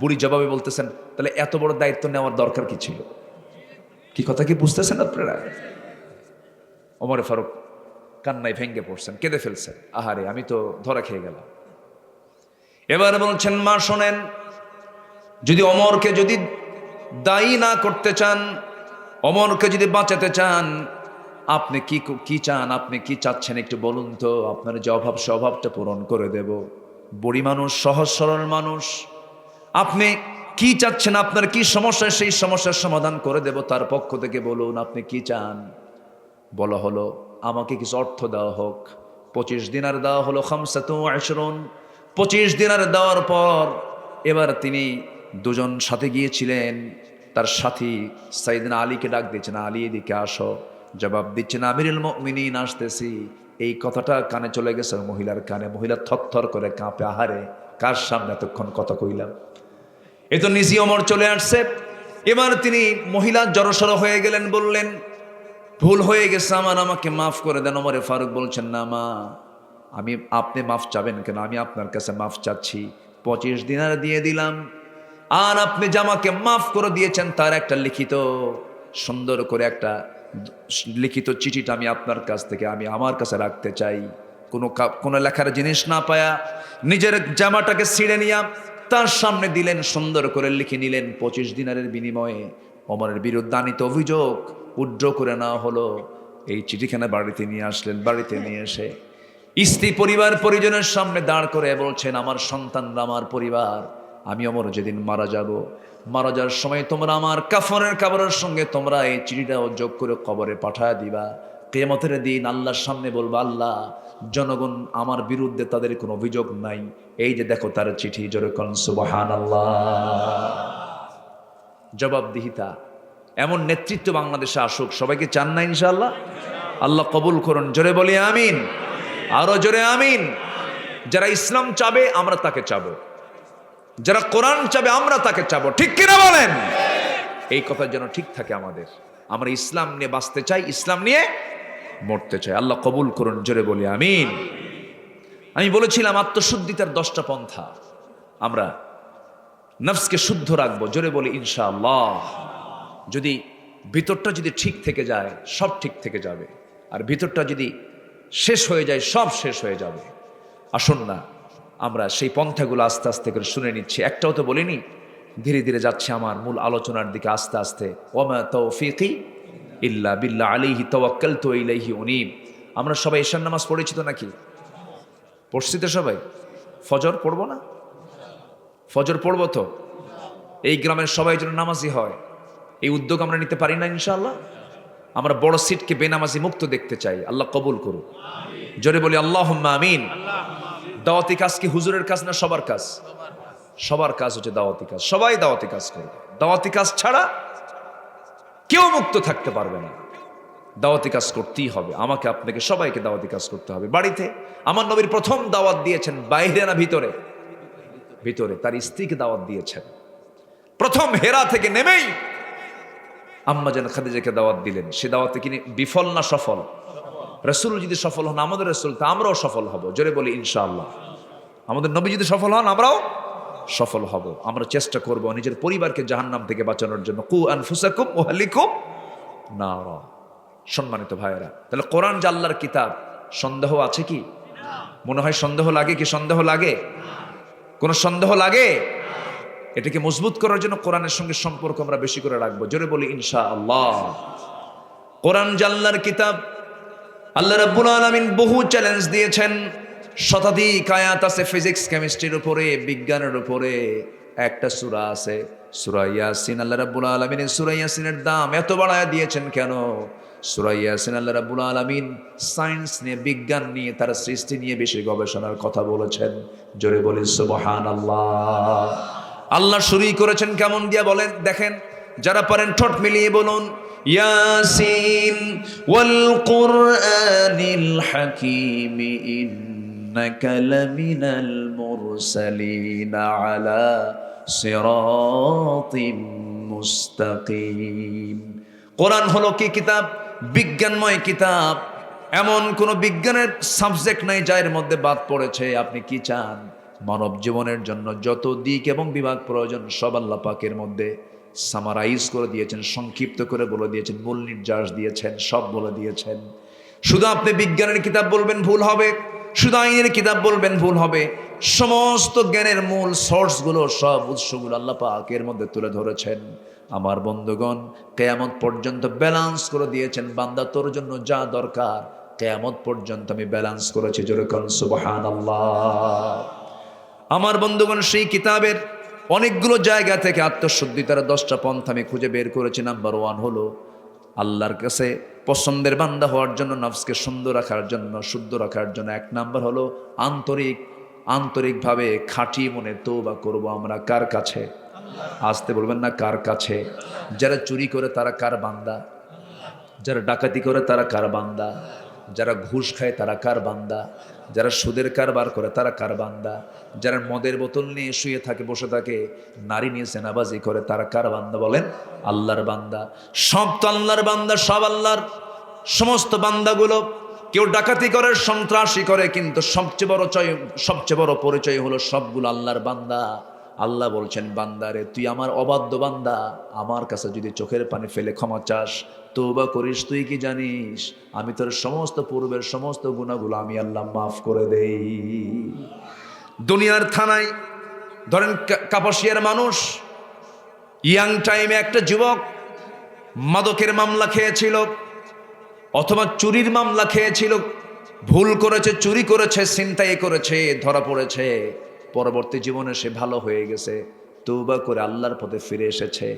বুড়ি জবাবে বলতেছেন, তাহলে এত বড় দায়িত্ব নেওয়ার দরকার কি ছিল? কি কথা কি বুঝতেছেন আপনারা? ওমরে ফারুক কান্নায় ভেঙ্গে পড়ছেন, কেঁদে ফেলছেন, আহারে আমি তো ধরা খেয়ে গেলাম। এবার বলছেন, মা শোনেন, যদি ওমরকে যদি দায়ী না করতে চান, ওমরকে যদি বাঁচাতে চান, আপনি কি চান, আপনি কি চাচ্ছেন একটু বলুন তো, আপনার যে অভাব সে অভাবটা পূরণ করে দেব। বুড়ি মানুষ, সহজ সরল মানুষ, আপনি কি চাচ্ছেন, আপনার কি সমস্যা, সেই সমস্যার সমাধান করে দেব, তার পক্ষ থেকে বলুন আপনি কি চান। বলা হলো, আমাকে কিছু অর্থ দেওয়া হোক। 25 দিনার দেওয়া হলো, 25 দিনার দেওয়ার পর এবার তিনি দুজন সাথে গিয়েছিলেন, তার সাথী সাইয়েদনা আলীকে ডাক দিচ্ছেন, আলী এদিকে আসো। জবাব দিচ্ছেন, আমিরুল মুমিনিন আসতেছি। এই কথাটা কানে চলে গেছে মহিলার কানে, মহিলা থরথর করে কাঁপে, আহারে কার সামনে এতক্ষণ কথা কইলাম। এ তো নিজি ওমর চলে আসছে। এবার তিনি মহিলা জড়সড় হয়ে গেলেন, বললেন, ভুল হয়ে গেছে আমার, আমাকে মাফ করে দেন। ওমরে ফারুক বলছেন, না মা, আপনি মাফ চাবেন কেন, আমি আপনার কাছে মাফ চাচ্ছি। 25 দিনার দিয়ে দিলাম, আর আপনি যে আমাকে মাফ করে দিয়েছেন তার একটা লিখিত, সুন্দর করে একটা লিখিত চিঠিটা আমি আপনার কাছ থেকে আমি আমার কাছে রাখতে চাই। কোনো লেখার জিনিস না পায়া নিজের জামাটাকে ছিঁড়ে নিয়া তার সামনে দিলেন, সুন্দর করে লিখে নিলেন। 25 দিনারের বিনিময়ে ওমরের বিরুদ্ধে আনিত অভিযোগ উড্র করে নেওয়া হলো। এই চিঠিখানা বাড়িতে নিয়ে আসলেন। বাড়িতে নিয়ে এসে স্ত্রী পরিবার পরিজনের সামনে দাঁড় করে বলছেন, আমার সন্তানরা, আমার পরিবার, আমি ওমর যেদিন মারা যাব, মারা যাওয়ার সময় তোমরা আমার কাফনের কাপড়ের সঙ্গে তোমরা এই চিঠিটাও যোগ করে কবরে পাঠায় দিবা। কিয়ামতের দিন আল্লাহর সামনে বলবা, আল্লাহ, জনগণ আমার বিরুদ্ধে তাদের কোনো অভিযোগ নাই, এই যে দেখো তার চিঠি। জোরে কোন সুবহানাল্লাহ। জবাবদিহিতা, এমন নেতৃত্ব বাংলাদেশে আসুক, সবাইকে চান না ইনশাআল্লাহ? আল্লাহ কবুল করুন, জোরে বলি আমিন, আরো জোরে আমিন। যারা ইসলাম চাবে আমরা তাকে চাবো, যারা কোরআন চাবে আমরা তাকে চাবো, ঠিক কিনা বলেন? এই কথা যেন ঠিক থাকে আমাদের। আমরা ইসলাম নিয়ে বাঁচতে চাই, ইসলাম নিয়ে মরতে চাই। আল্লাহ কবুল করুন, জোরে বলি আমিন। আমি বলেছিলাম আত্মশুদ্ধিতার 10টা পন্থা, আমরা নফসকে শুদ্ধ রাখবো, জোরে বলি ইনশাআল্লাহ। যদি ভিতরটা যদি ঠিক থেকে যায়, সব ঠিক থেকে যাবে, আর ভিতরটা যদি শেষ হয়ে যায়, সব শেষ হয়ে যাবে। আসুন না আমরা সেই পন্থাগুলো আস্তে আস্তে করে শুনে নিচ্ছি, একটাও তো বলিনি। ধীরে ধীরে যাচ্ছে আমার মূল আলোচনার দিকে আস্তে আস্তে। ওমা তৌফিকি ইল্লা বিল্লাহ, আলাইহি তাওয়াক্কালতু ওয়া ইলাইহি উনীব। আমরা সবাই ঈশার নামাজ পড়েছি তো নাকি? পড়ছি তো সবাই? ফজর পড়বো না? ফজর পড়বো তো? এই গ্রামের সবাই যেন নামাজি হয়, এই উদ্যোগ আমরা নিতে পারি না ইনশাআল্লাহ? আমরা বড় সিটকে বেনামাজি মুক্ত দেখতে চাই। আল্লাহ কবুল করুন, জোরে বলি আল্লাহুম্মা আমিন। দাওয়াতি কাজ কি হুজুরের কাজ না সবার কাজ? সবার কাজ হচ্ছে দাওয়াতি কাজ। সবাই দাওয়াতি কাজ করবে। দাওয়াতি কাজ ছাড়া কেউ মুক্ত থাকতে পারবে না। দাওয়াতি কাজ করতেই হবে, আমাকে আপনাকে সবাইকে দাওয়াতি কাজ করতে হবে। বাড়িতে আমার নবীর প্রথম দাওয়াত দিয়েছেন বাইরে না ভিতরে? ভিতরে। তার স্ত্রীকে দাওয়াত দিয়েছেন। প্রথম হেরা থেকে নেমেই আম্মা জান খাদিজাকে দাওয়াত দিলেন। সে দাওয়াতে কি বিফল না সফল? রাসূল যদি সফল হন, আমাদের রাসূল, তা আমরাও সফল হব। জোরে বলি ইনশাআল্লাহ। আমাদের নবী যদি সফল হন, আমরাও সফল হব। আমরা চেষ্টা করব নিজের পরিবারকে জাহান্নাম থেকে বাঁচানোর জন্য। কু আনফুসাকুম ওয়া আহলিকুম নারা। সম্মানিত ভাইয়েরা, তাহলে কোরআন যে আল্লাহর কিতাব, সন্দেহ আছে কি? মনে হয় সন্দেহ লাগে কি? সন্দেহ লাগে? কোন সন্দেহ লাগে? এটাকে মজবুত করার জন্য কোরআনের সঙ্গে সম্পর্ক আমরা বেশি করে রাখবো। জোরে বলি ইনশাআল্লাহ। কোরআন যে আল্লাহর কিতাব, আল্লাহ রাব্বুল আলামিন বহু চ্যালেঞ্জ দিয়েছেন। শতাধিক আয়াত আছে ফিজিক্স কেমিস্ট্রির উপরে, বিজ্ঞানের উপরে। একটা সূরা আছে সূরা ইয়াসিন। আল্লাহ রাব্বুল আলামিন সূরা ইয়াসিনের দাম এত বাড়ায় দিয়েছেন কেন? সূরা ইয়াসিন আল্লাহ রাব্বুল আলামিন সায়েন্স নিয়ে, বিজ্ঞান নিয়ে, তার সৃষ্টি নিয়ে বেশি গবেষণার কথা বলেছেন। জোরে বলি সুবহানাল্লাহ। আল্লাহ শুরুই করেছেন কেমন দিয়া বলেন? দেখেন, যারা পারেন ঠোঁট মিলিয়ে বলুন ইয়াসিন ওয়াল কুরআনিল হাকীম ইন্নাকা লামিনাল মুরসালিন আলা সিরাতিম মুস্তাকিম। কোরআন হলো কি কিতাব? বিজ্ঞানময় কিতাব। এমন কোন বিজ্ঞানের সাবজেক্ট নাই যার মধ্যে বাদ পড়েছে। আপনি কি চান? মানব জীবনের জন্য যত দিক এবং বিভাগ প্রয়োজন সব আল্লাহ পাকের মধ্যে সামারাইজ করে দিয়েছেন, সংক্ষিপ্ত করে বলে দিয়েছেন, মূল নির্যাস দিয়েছেন, সব বলে দিয়েছেন। শুধু আপনি বিজ্ঞানের কিতাব বলবেন ভুল হবে, শুধু আইনের কিতাব বলবেন ভুল হবে। সমস্ত জ্ঞানের মূল সোর্সগুলো, সব উৎসগুলো আল্লাহ পাকের মধ্যে তুলে ধরেছেন। আমার বন্ধুগণ, কিয়ামত পর্যন্ত ব্যালেন্স করে দিয়েছেন। বান্দা, তোর জন্য যা দরকার কিয়ামত পর্যন্ত আমি ব্যালেন্স করেছি। জোরে কোন সুবহানাল্লাহ। আমার বন্ধুগণ, সেই কিতাবের অনেকগুলো জায়গা থেকে আত্মশুদ্ধিতার 10টা পন্থা আমি খুঁজে বের করেছি। নাম্বার 1 হলো আল্লাহর কাছে পছন্দের বান্দা হওয়ার জন্য, নফসকে সুন্দর রাখার জন্য, শুদ্ধ রাখার জন্য 1 নাম্বার হলো আন্তরিকভাবে খাঁটি মনে তওবা করব। আমরা কার কাছে? আসতে বলবেন না, কার কাছে? যারা চুরি করে তারা কার বান্দা? যারা ডাকাতি করে তারা কার বান্দা? যারা ঘুষ খায় তারা কার বান্দা? যারা সুদের কারবার করে তারা কার বান্দা? যারা মদের বোতল নিয়ে শুয়ে থাকে, বসে থাকে, নারী নিয়ে সেনাবাজি করে তারা কার বান্দা? বলেন আল্লাহর বান্দা। সব তো আল্লাহর বান্দা, সব আল্লাহর। সমস্ত বান্দাগুলো, কেউ ডাকাতি করে, সন্ত্রাসী করে, কিন্তু সবচেয়ে বড় পরিচয় হলো সবগুলো আল্লাহর বান্দা। আল্লাহ বলছেন, বান্দারে তুই আমার অবাধ্য বান্দা, আমার কাছে যদি চোখের পানি ফেলে ক্ষমা চাস, তওবা করিস, তুই কি জানিস আমি তোর সমস্ত পূর্বের সমস্ত গুনাহগুলো আমি আল্লাহ মাফ করে দেই। দুনিয়ার থানায় ধরেন কাপাসিয়ার মানুষ, ইয়াং টাইমে একটা যুবক মাদকের মামলা খেয়েছিল অথবা চুরির মামলা খেয়েছিল, ভুল করেছে, চুরি করেছে, ছিনতাই করেছে, ধরা পড়েছে। পরবর্তী জীবনে সে ভালো হয়ে গেছে, তওবা করে আল্লাহর পথে ফিরে এসেছে।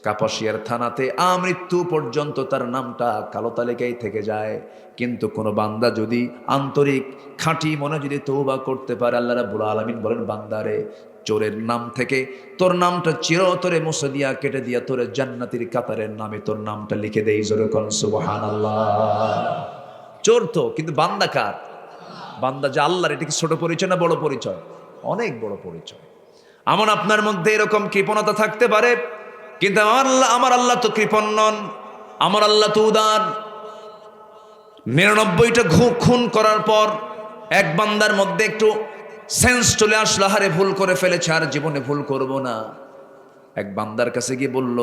কাপাসিয়ার থানাতে আমৃত্যু পর্যন্ত তার নামটা কালো তালিকায় থেকে যায়। কিন্তু কোনো বান্দা যদি আন্তরিক খাঁটি মনে যদি তওবা করতে পারে, আল্লাহ রাব্বুল আলামিন বলেন, বান্দারে চোরের নাম থেকে তোর নামটা চিরতরে মুছে দিয়া, কেটে দিয়া, তোর জান্নাতের কাতারের নামে তোর নামটা লিখে দেই। জোরে কোন সুবহানাল্লাহ। চোর তো, কিন্তু বান্দা কার? বান্দা যে আল্লাহর। এটা কি ছোট পরিচয় না বড় পরিচয়? অনেক বড় পরিচয়। এমন আপনার মধ্যে এরকম কৃপণতা থাকতে পারে, কিন্তু আমার আল্লাহ তো কৃপণ নন। আমার আল্লাহ তো উদার। 99টা খুন করার পর এক বান্দার মধ্যে একটু সেন্স চলে আসলো, হারে ভুল করে ফেলেছে, আর জীবনে ভুল করব না। এক বান্দার কাছে গিয়ে বলল,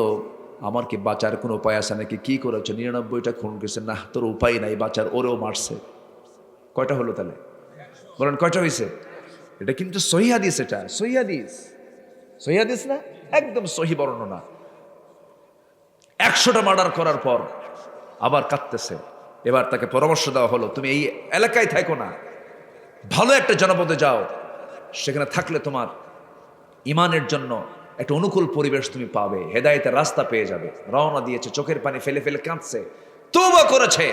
আমার কি বাঁচার কোনো উপায় আছে নাকি? কি করেছো? 99টা খুন করেছে। না, তোর উপায় নাই বাঁচার, ওরেও মারছে। কয়টা হলো তাহলে? বলেন কয়টা হয়েছে? এটা কিন্তু সহিহ হাদিস, এটা সহিহ হাদিস। সহিহ হাদিস না? একদম সহিহ বর্ণনা। 100টা মার্ডার করার পর আবার কাঁদতেছে। এবার তাকে পরামর্শ দেওয়া হলো, তুমি এই এলাকায় থাকো না, ভালো একটা জনপদে যাও, সেখানে থাকলে তোমার ইমানের জন্য একটা অনুকূল পরিবেশ তুমি পাবে, হেদায়েতের রাস্তা পেয়ে যাবে। রওনা দিয়েছে, চোখের পানি ফেলে ফেলে কাঁদছে, তওবা করেছে,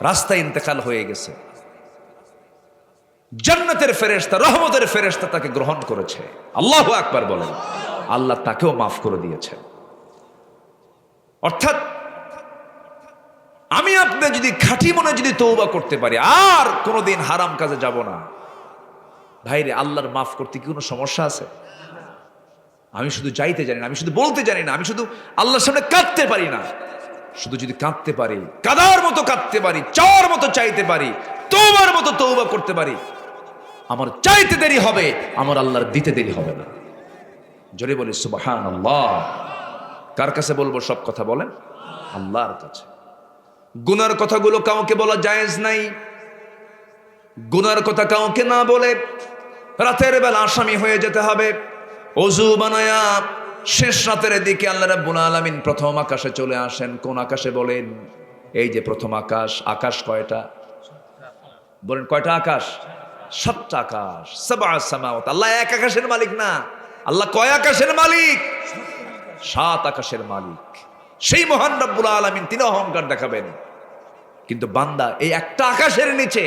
রাস্তায় ইন্তেকাল হয়ে গেছে। জান্নাতের ফেরেশতা, রহমতের ফেরেশতা তাকে গ্রহণ করেছে। আল্লাহু আকবার বলেন। আল্লাহ তাকেও মাফ করে দিয়েছেন। অর্থাৎ আমি আপনি যদি খাঁটি মনে যদি তওবা করতে পারি, আর কোনোদিন হারাম কাজে যাব না, ভাইরে আল্লাহর মাফ করতে কি কোনো সমস্যা আছে? আমি শুধু চাইতে জানি না, আমি শুধু বলতে জানি না, আমি শুধু আল্লাহর সামনে কাঁদতে পারি না। শুধু যদি কাঁদতে পারি, কাদার মতো কাঁদতে পারি, চাওয়ার মতো চাইতে পারি, তওবার মতো তওবা করতে পারি, আমার চাইতে দেরি হবে, আমার আল্লাহর দিতে দেরি হবে না। জোরে বলি সুবহানাল্লাহ। কার কাছে বলবো সব কথা? বলেন আল্লাহর কাছে। গুনার কথাগুলো কাউকে বলা জায়েজ নাই। গুনার কথা কাউকে না বলে রাতের বেলা আসামি হয়ে যেতে হবে। ওযু বানায়া শেষ রাতের দিকে আল্লাহ রাব্বুল আলামিন প্রথম আকাশে চলে আসেন। কোন আকাশে বলেন? এই যে প্রথম আকাশ। আকাশ কয়টা বলেন? কয়টা আকাশ? 7টা আকাশ। সাবআ সামাওয়াত। আল্লাহ এক আকাশের মালিক না, আল্লাহ কয় আকাশের মালিক? 7 আকাশের মালিক। সেই মহান রব্বুল আলামিন তিনি অহংকার দেখাবেন, কিন্তু বান্দা এই একটা আকাশের নিচে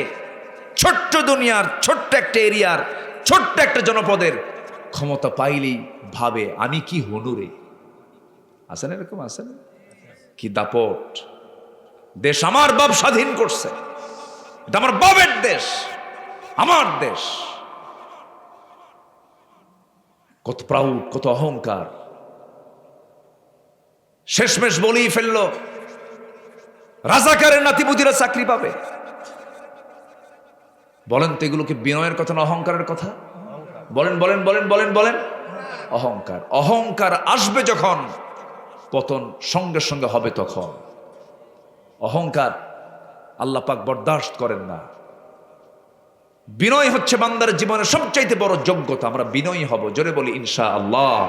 ছোট্ট দুনিয়ার ছোট্ট একটা এরিয়ার ছোট্ট একটা জনপদের ক্ষমতা পাইলেই ভাবে আমি কি হনুরে। আছেন এরকম? আছেন? কি দাপট! দেশ আমার বাপ স্বাধীন করছে, এটা আমার বাবের দেশ, আমার দেশ। কত প্রাউড, কত অহংকার! শেষমেশ বলেই ফেললো রাজাকারের নাতিপুতিরা চাকরি পাবে। বলেন তো এগুলোকে বিনয়ের কথা না অহংকারের কথা? বলেন বলেন বলেন বলেন বলেন। অহংকার। অহংকার আসবে যখন, পতন সঙ্গে সঙ্গে হবে তখন। অহংকার আল্লাহ পাক বরদাস্ত করেন না। বিনয় হচ্ছে বান্দার জীবনের সবচাইতে বড় যোগ্যতা। আমরা বিনয়ী হব। জোরে বলি ইনশাআল্লাহ।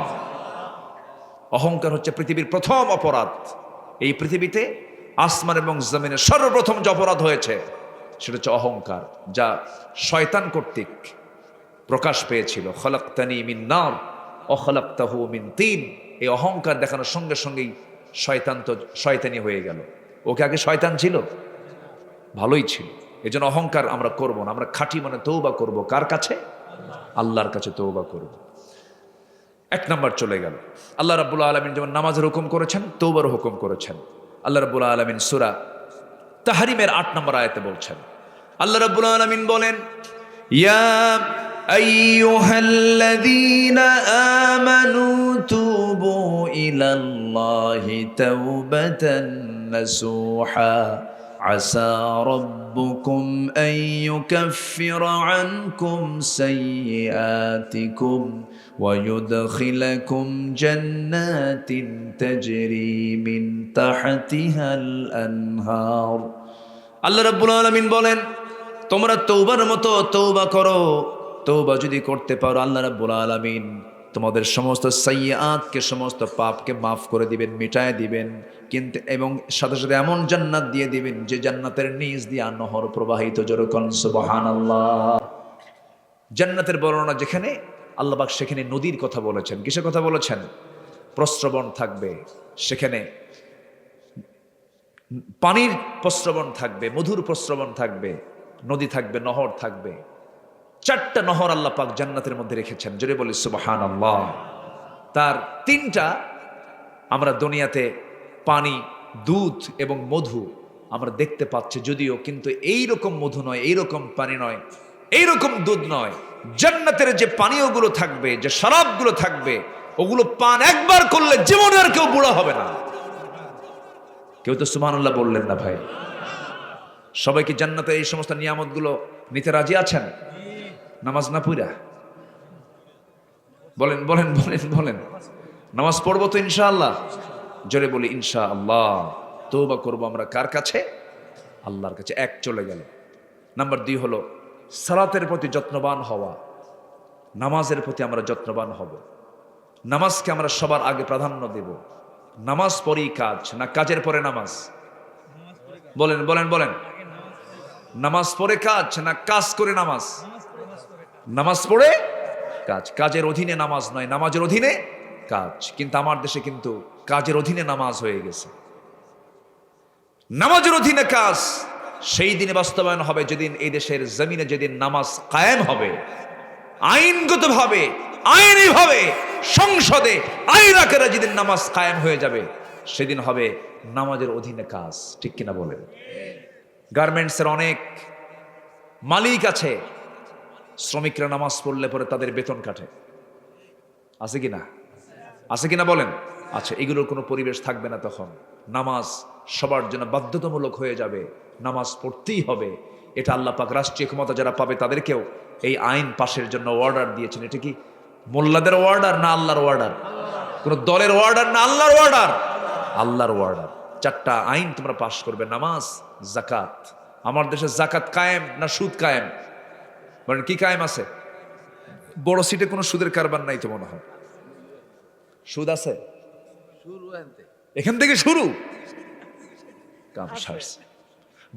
অহংকার হচ্ছে পৃথিবীর প্রথম অপরাধ। এই পৃথিবীতে আসমান এবং জমিনে সর্বপ্রথম যে অপরাধ হয়েছে সেটা হচ্ছে অহংকার, যা শয়তান কর্তৃক প্রকাশ পেয়েছিল। খলাকতানি মিন নার ওয়া খলাকতাহু মিন তিন। এই অহংকার দেখানোর সঙ্গে সঙ্গেই শয়তান তো শয়তানি হয়ে গেল। ওকে আগে শয়তান ছিল? ভালোই ছিল। এজন্য অহংকার আমরা করব না। আমরা খাঁটি মনে তওবা করব। কার কাছে? আল্লাহর কাছে তওবা করব। 1 নাম্বার চলে গেল। আল্লাহ রাব্বুল আলামিন যেমন নামাজের হুকুম করেছেন, তওবার হুকুম করেছেন। আল্লাহ রাব্বুল আলামিন সূরা তাহরিমের 8 নম্বর আয়াতে বলছেন, আল্লাহ রাব্বুল আলামিন বলেন, ইয়া আইয়ুহাল্লাযীনা আমানু তুবু ইলাল্লাহি তাওবাতান নাসুহা আসা রাব্বুকুম আন ইউকাফিরা আনকুম সাইয়্যাতিকুম ওয়া ইউদখিলাকুম জান্নাতিন তাজরি মিন তাহতিহাল আনহার। আল্লাহ রাব্বুল আলামিন বলেন, তোমরা তওবার মতো তওবা করো। তওবা যদি করতে পারো, আল্লাহ রাব্বুল আলামিন তোমাদের সমস্ত সাইয়্যাতকে, সমস্ত পাপকে মাফ করে দিবেন, মিটায় দিবেন। কিন্তু এবং সাথে সাথে এমন জান্নাত দিয়ে দিবেন যে জান্নাতের নিচ দিয়ে নহর প্রবাহিত। যেরকম সুবহানাল্লাহ। জান্নাতের বর্ণনা যেখানে আল্লাহ পাক সেখানে নদীর কথা বলেছেন। কিসের কথা বলেছেন? প্রস্রবণ থাকবে সেখানে, পানির প্রস্রবণ থাকবে, মধুর প্রস্রবণ থাকবে, নদী থাকবে, নহর থাকবে। 4টা নহর আল্লাহ পাক জান্নাতের মধ্যে রেখেছেন। জোরে বলি সুবহানাল্লাহ। তার 3টা আমরা দুনিয়াতে পানি, দুধ এবং মধু আমরা দেখতে পাচ্ছি যদিও, কিন্তু এইরকম মধু নয়, এইরকম পানি নয়, এইরকম দুধ নয়। জান্নাতের যে পানীয়গুলো থাকবে, যে শরাবগুলো থাকবে, ওগুলো পান একবার করলে জীবনে আর কেউ বুড়া হবে না। কেউ তো সুবহানাল্লাহ বললেন না ভাই। সবাই কি জান্নাতের এই সমস্ত নিয়ামতগুলো নিতে রাজি আছেন? নামাজ না পড়া বলেন বলেন বলেন বলেন। নামাজ পড়বো তো ইনশাআল্লাহ। জোরে বলি ইনশাআল্লাহ। তওবা করবো আমরা কার কাছে? আল্লাহর কাছে। 1 চলে গেল। নাম্বার 2 হলো সালাতের প্রতি যত্নবান হওয়া। নামাজের প্রতি আমরা যত্নবান হব। নামাজকে আমরা সবার আগে প্রাধান্য দেব। নামাজ পরেই কাজ, না কাজের পরে নামাজ? বলেন বলেন বলেন। নামাজ পড়ে কাজ না কাজ করে নামাজ? নামাজ পড়ে কাজ। কাজের অধীনে নামাজ নয়, নামাজের অধীনে কাজ। কিন্তু আমার দেশে কিন্তু কাজের অধীনে নামাজ হয়ে গেছে। নামাজের অধীনে কাজ, সেই দিনে বাস্তবায়ন হবে যেদিন এই দেশের জমিনে যেদিন নামাজ কায়েম হবে, আইনগতভাবে আইনিভাবে সংসদে আইন আকারে যেদিন নামাজ কায়েম হয়ে যাবে, সেদিন হবে নামাজের অধীনে কাজ। ঠিক কিনা বলেন? গার্মেন্টসের অনেক মালিক আছে, শ্রমিকরা নামাজ পড়লে পরে তাদের বেতন কাটে, আছে কিনা? আছে কিনা বলেন? আচ্ছা, এগুলোর কোনো পরিবেশ থাকবে না। তখন নামাজ সবার জন্য বাধ্যতামূলক হয়ে যাবে, নামাজ পড়তেই হবে। এটা আল্লাহ পাক রাষ্ট্রীয় ক্ষমতা যারা পাবে তাদেরকেও এই আইন পাশের জন্য অর্ডার দিয়েছেন। এটা কি মোল্লাদের অর্ডার না আল্লাহর অর্ডার? কোন দলের অর্ডার না আল্লাহর অর্ডার? আল্লাহর অর্ডার। 4টা আইন তোমরা পাশ করবে, নামাজ, জাকাত। আমার দেশে জাকাত কায়েম না সুদ কায়েম? বলেন কি কায়েম আছে? বড় সিটে কোনো সুদের কারবার নাই তো মনে হয়। সুদ আছে এখান থেকে শুরু।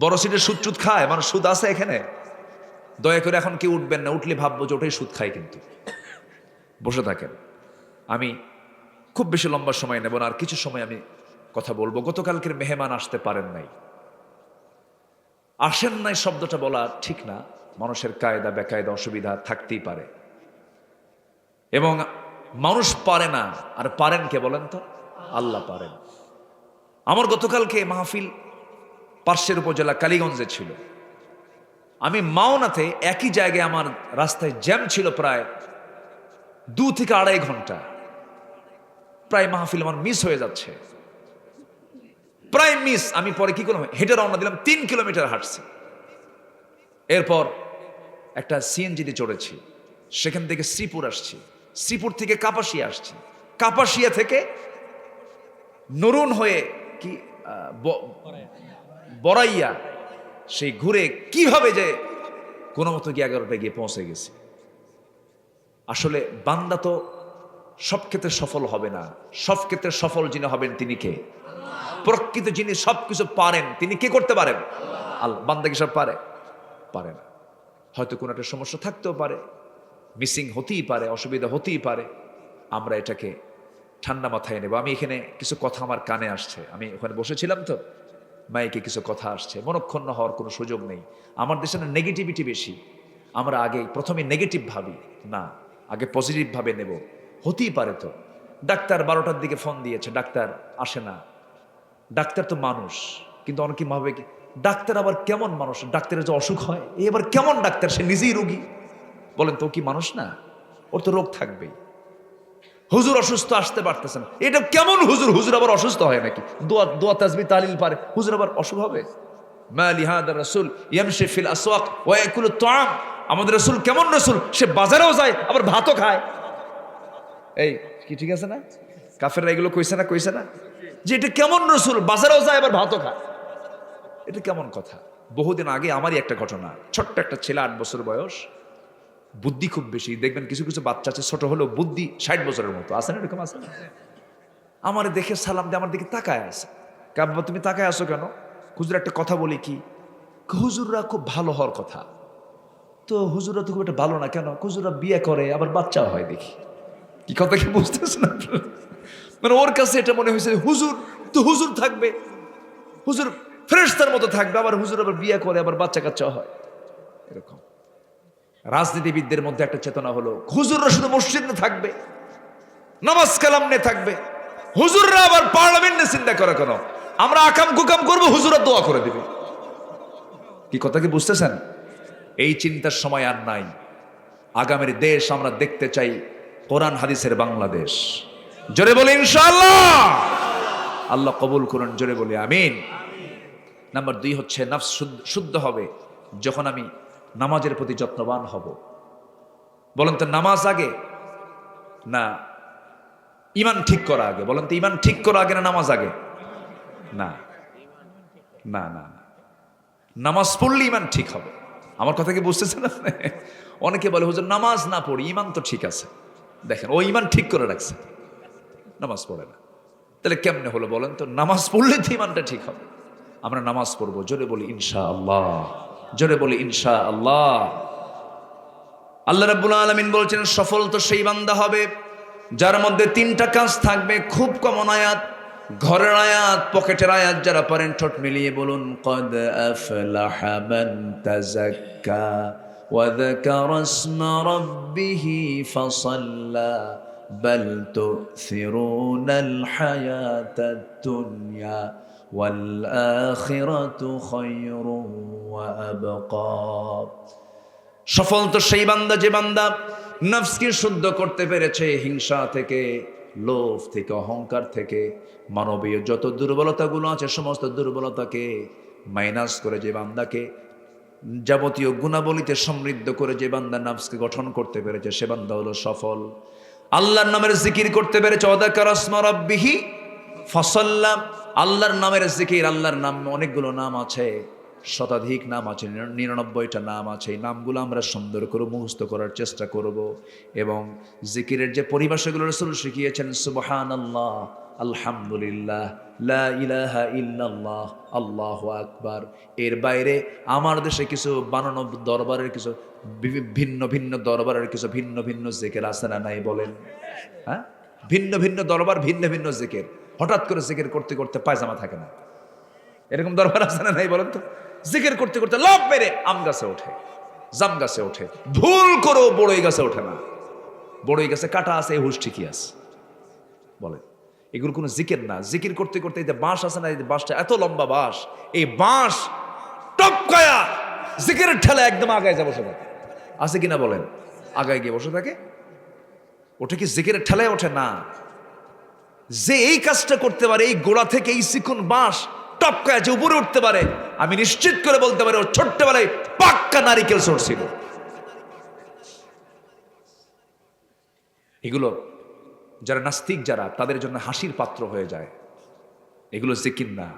বড় সিটের সুদ চুদ খায় মানুষ, সুদ আছে এখানে? দয়া করে এখন কি উঠবেন না, উঠলে ভাববো যে ওটাই সুদ খায়, কিন্তু বসে থাকেন। আমি খুব বেশি লম্বা সময় নেব না, আর কিছু সময় আমি কথা বলবো। গতকালকের মেহমান আসতে পারেন নাই। আসেন নাই শব্দটা বলা ঠিক না, মানুষের কায়দা বেকায়দা অসুবিধা থাকতেই পারে, এবং মানুষ পারে না। আর পারেন কে বলেন তো? আল্লাহ পারেন। আমার গতকালকে মাহফিল পার্শ্বের উপজেলা কালীগঞ্জে ছিল। আমি মাওনাতে একই জায়গায় আমার রাস্তায় জ্যাম ছিল প্রায় 2 থেকে 2.5 ঘন্টা। প্রায় মাহফিল আমার মিস হয়ে যাচ্ছে, প্রায় মিস। আমি পরে কি করলাম, হেঁটে রওনা দিলাম, 3 কিলোমিটার হাঁটছি। এরপর একটা সিএনজিতে চড়েছি, সেখান থেকে শ্রীপুর আসছি, শ্রীপুর থেকে কাপাসিয়া আসছি, কাপাসিয়া থেকে নরুন হয়ে কি বড়াইয়া, সেই ঘুরে কিভাবে যে কোনো মতো গিয়ে 11টায় গিয়ে পৌঁছে গেছি। আসলে বান্দা তো সব ক্ষেত্রে সফল হবে না, সব ক্ষেত্রে সফল যিনি হবেন তিনি কে? প্রকৃত যিনি সবকিছু পারেন তিনি কে করতে পারেন? আল্লাহ। বান্দা কি সব পারে? পারে না। হয়তো কোনো একটা সমস্যা থাকতেও পারে, মিসিং হতেই পারে, অসুবিধা হতেই পারে। আমরা এটাকে ঠান্ডা মাথায় নেব। আমি এখানে কিছু কথা আমার কানে আসছে, আমি ওখানে বসেছিলাম তো, মাইকে কিছু কথা আসছে, মনক্ষুণ্ণ হওয়ার কোনো সুযোগ নেই। আমার দেশে না নেগেটিভিটি বেশি, আমরা আগে প্রথমে নেগেটিভ ভাবি না, আগে পজিটিভ ভাবে নেব। হতেই পারে তো, ডাক্তার 12টার দিকে ফোন দিয়েছে, ডাক্তার আসে না। ডাক্তার তো মানুষ, কিন্তু অনেকে ভাবে কি ডাক্তার আবার কেমন মানুষ, ডাক্তারের যে অসুখ হয় এই আবার কেমন ডাক্তার, সে নিজেই রোগী। বলেন তো কি মানুষ না? ওর তো রোগ থাকবেই। হুজুর অসুস্থ, আসতে পারতেছেন, এটা কেমন হুজুর? হুজুর আবার অসুস্থ হয় নাকি? দোয়া দোয়া তাসবিহ তাহলিল পারে, হুজুর আবার অসুখ হবে? মা লিহাদা রাসূল ইয়ামশি ফিল আসওয়াক ওয়া ইয়াকুলু তুআম। আমাদের রাসূল কেমন রাসূল? সে বাজারেও যায় আবার ভাতও খায়। এই কি ঠিক আছে না? কাফেররা এগুলো কইছে না? কইছে না যে এটা কেমন রাসূল, বাজারেও যায় আবার ভাতও খায়? এটা কেমন কথা? বহুদিন আগে আমারই একটা ঘটনা, ছোট্ট একটা ছেলে, 8 বছর বয়স, বুদ্ধি খুব বেশি। দেখবেন কিছু কিছু বাচ্চা আছে ছোট হলেও বুদ্ধি 60 বছরের মতো, আছে না? এরকম আছে না? আমার দেখে সালাম দিয়ে আমার দিকে তাকায় আছে। কাব্বা তুমি তাকায় আসো কেন? হুজুর একটা কথা বলি কি? হুজুররা খুব ভালো হওয়ার কথা, তো হুজুররা তো খুব একটা ভালো না কেন? হুজুররা বিয়ে করে আবার বাচ্চাও হয় দেখি। কি কথা কি বুঝতেছ না? মানে ওর কাছে এটা মনে হয়েছে হুজুর তো হুজুর থাকবে, হুজুর ফেরেশতার মতো থাকবে, আবার হুজুর আবার বিয়ে করে আবার বাচ্চা কাচ্চা হয়। এরকম রাজনীতিবিদদের মধ্যে একটা চেতনা হলো হুজুররা শুধু মসজিদে থাকবে, নামাজ কালাম নিয়ে থাকবে, হুজুররা আবার পার্লামেন্টে চিন্তা করে কেন? আমরা আকাম কুকাম করবো, হুজুররা দোয়া করে দিবে। কি কথা কি বুঝতেছেন? এই চিন্তার সময় আর নাই। আগামীর দেশ আমরা দেখতে চাই কোরআন হাদিসের বাংলাদেশ। জোরে বলি ইনশাআল্লাহ। আল্লাহ কবুল করুন, জোরে বলি আমিন। নাম্বার 2 হচ্ছে নফস শুদ্ধ হবে যখন আমি নামাজের প্রতি যত্নবান হব। বলেন তো নামাজ আগে না ইমান ঠিক করা আগে? বলেন তো ইমান ঠিক করা আগে না নামাজ আগে? না না না, নামাজ পড়লে ইমান ঠিক হবে। আমার কথা কি বুঝতেছেন না? অনেকে বলে হুজুর নামাজ না পড়ি ইমান তো ঠিক আছে। দেখেন ও ইমান ঠিক করে রাখছে, নামাজ পড়ে না। তাহলে কেমনে হলো বলেন তো? নামাজ পড়লে তো ইমানটা ঠিক হবে। আমরা নামাজ পড়বো, জোরে বলি ইনশাআল্লাহ, জোরে বলি ইনশাআল্লাহ। আল্লাহ রাব্বুল আলামিন বলছেন সফল তো সেই বান্দা হবে যার মধ্যে 3টা কাজ থাকবে। খুব কমন আয়াত, ঘরের আয়াত, পকেটের আয়াত যারা পারেন ঠোঁট মিলিয়ে বলুন, কদ আফলাহা মান তাযাক্কা ওয়া যাকারা ইসমা রাব্বিহি ফাসাল্লা বাল তুসিরুনাল হায়াতাদ দুনিয়া ওয়াল আখিরাতু খায়রুন ওয়া আবকা। সফল তো সেই বান্দা যে বান্দা নফসকে শুদ্ধ করতে পেরেছে হিংসা থেকে, লোভ থেকে, অহংকার থেকে, মানবীয় যত দুর্বলতাগুলো আছে সমস্ত দুর্বলতাকে মাইনাস করে যে বান্দাকে যাবতীয় গুণাবলীতে সমৃদ্ধ করে যে বান্দা নফসকে গঠন করতে পেরেছে সে বান্দা হলো সফল। আল্লাহর নামের জিকির করতে পেরেছে, ওয়াযাকারা ইসমা রাব্বিহি ফাসাল্লা। আল্লাহর নামের জিকির, আল্লাহর নাম অনেকগুলো নাম আছে, শতাধিক নাম আছে, 99টা নাম আছে। এই নামগুলো আমরা সুন্দর করে মুখস্থ করার চেষ্টা করব এবং জিকিরের যে পরিভাষাগুলো রাসূল শিখিয়েছেন, সুবহানাল্লাহ, আলহামদুলিল্লাহ, লা ইলাহা ইল্লাল্লাহ, আল্লাহু আকবার। এর বাইরে আমার দেশে কিছু বানানো দরবারের কিছু ভিন্ন ভিন্ন দরবারের কিছু ভিন্ন ভিন্ন জিকির আছে না নাই বলেন? হ্যাঁ, ভিন্ন ভিন্ন দরবার, ভিন্ন ভিন্ন জিকির। হঠাৎ করে জিকির করতে করতে পায়জামা থাকে না, এরকম দরবার আছে না নাই বলেন তো? জিকির করতে করতে লাভ মেরে আম গাছে ওঠে, জাম গাছে ওঠে, ভুল করেও বড়ই গাছে ওঠে না। বড়ই গাছে কাটা আছে, এই হুশ ঠিকই আছে বলে, এগুলো কোনো জিকির না। জিকির করতে করতে এই যে বাঁশ আছে না, এই বাঁশটা এত লম্বা বাঁশ, এই বাঁশ টপকায়া জিকিরের ঠেলা একদম আগায় যা বসে থাকে, আছে কিনা বলেন? আগায় গিয়ে বসে থাকে, ওঠে কি জিকিরের ঠেলায় ওঠে না? যে এই কাজটা করতে পারে, এই গোড়া থেকে এই চিকন বাঁশ টপকায় যে উপরে উঠতে পারে, আমি নিশ্চিত করে বলতে পারি ওর ছোট্টবেলায় পাক্কা নারিকেল ছিল। এগুলো যারা নাস্তিক, যারা তাদের জন্য হাসির পাত্র হয়ে যায়। এগুলো জিকির না।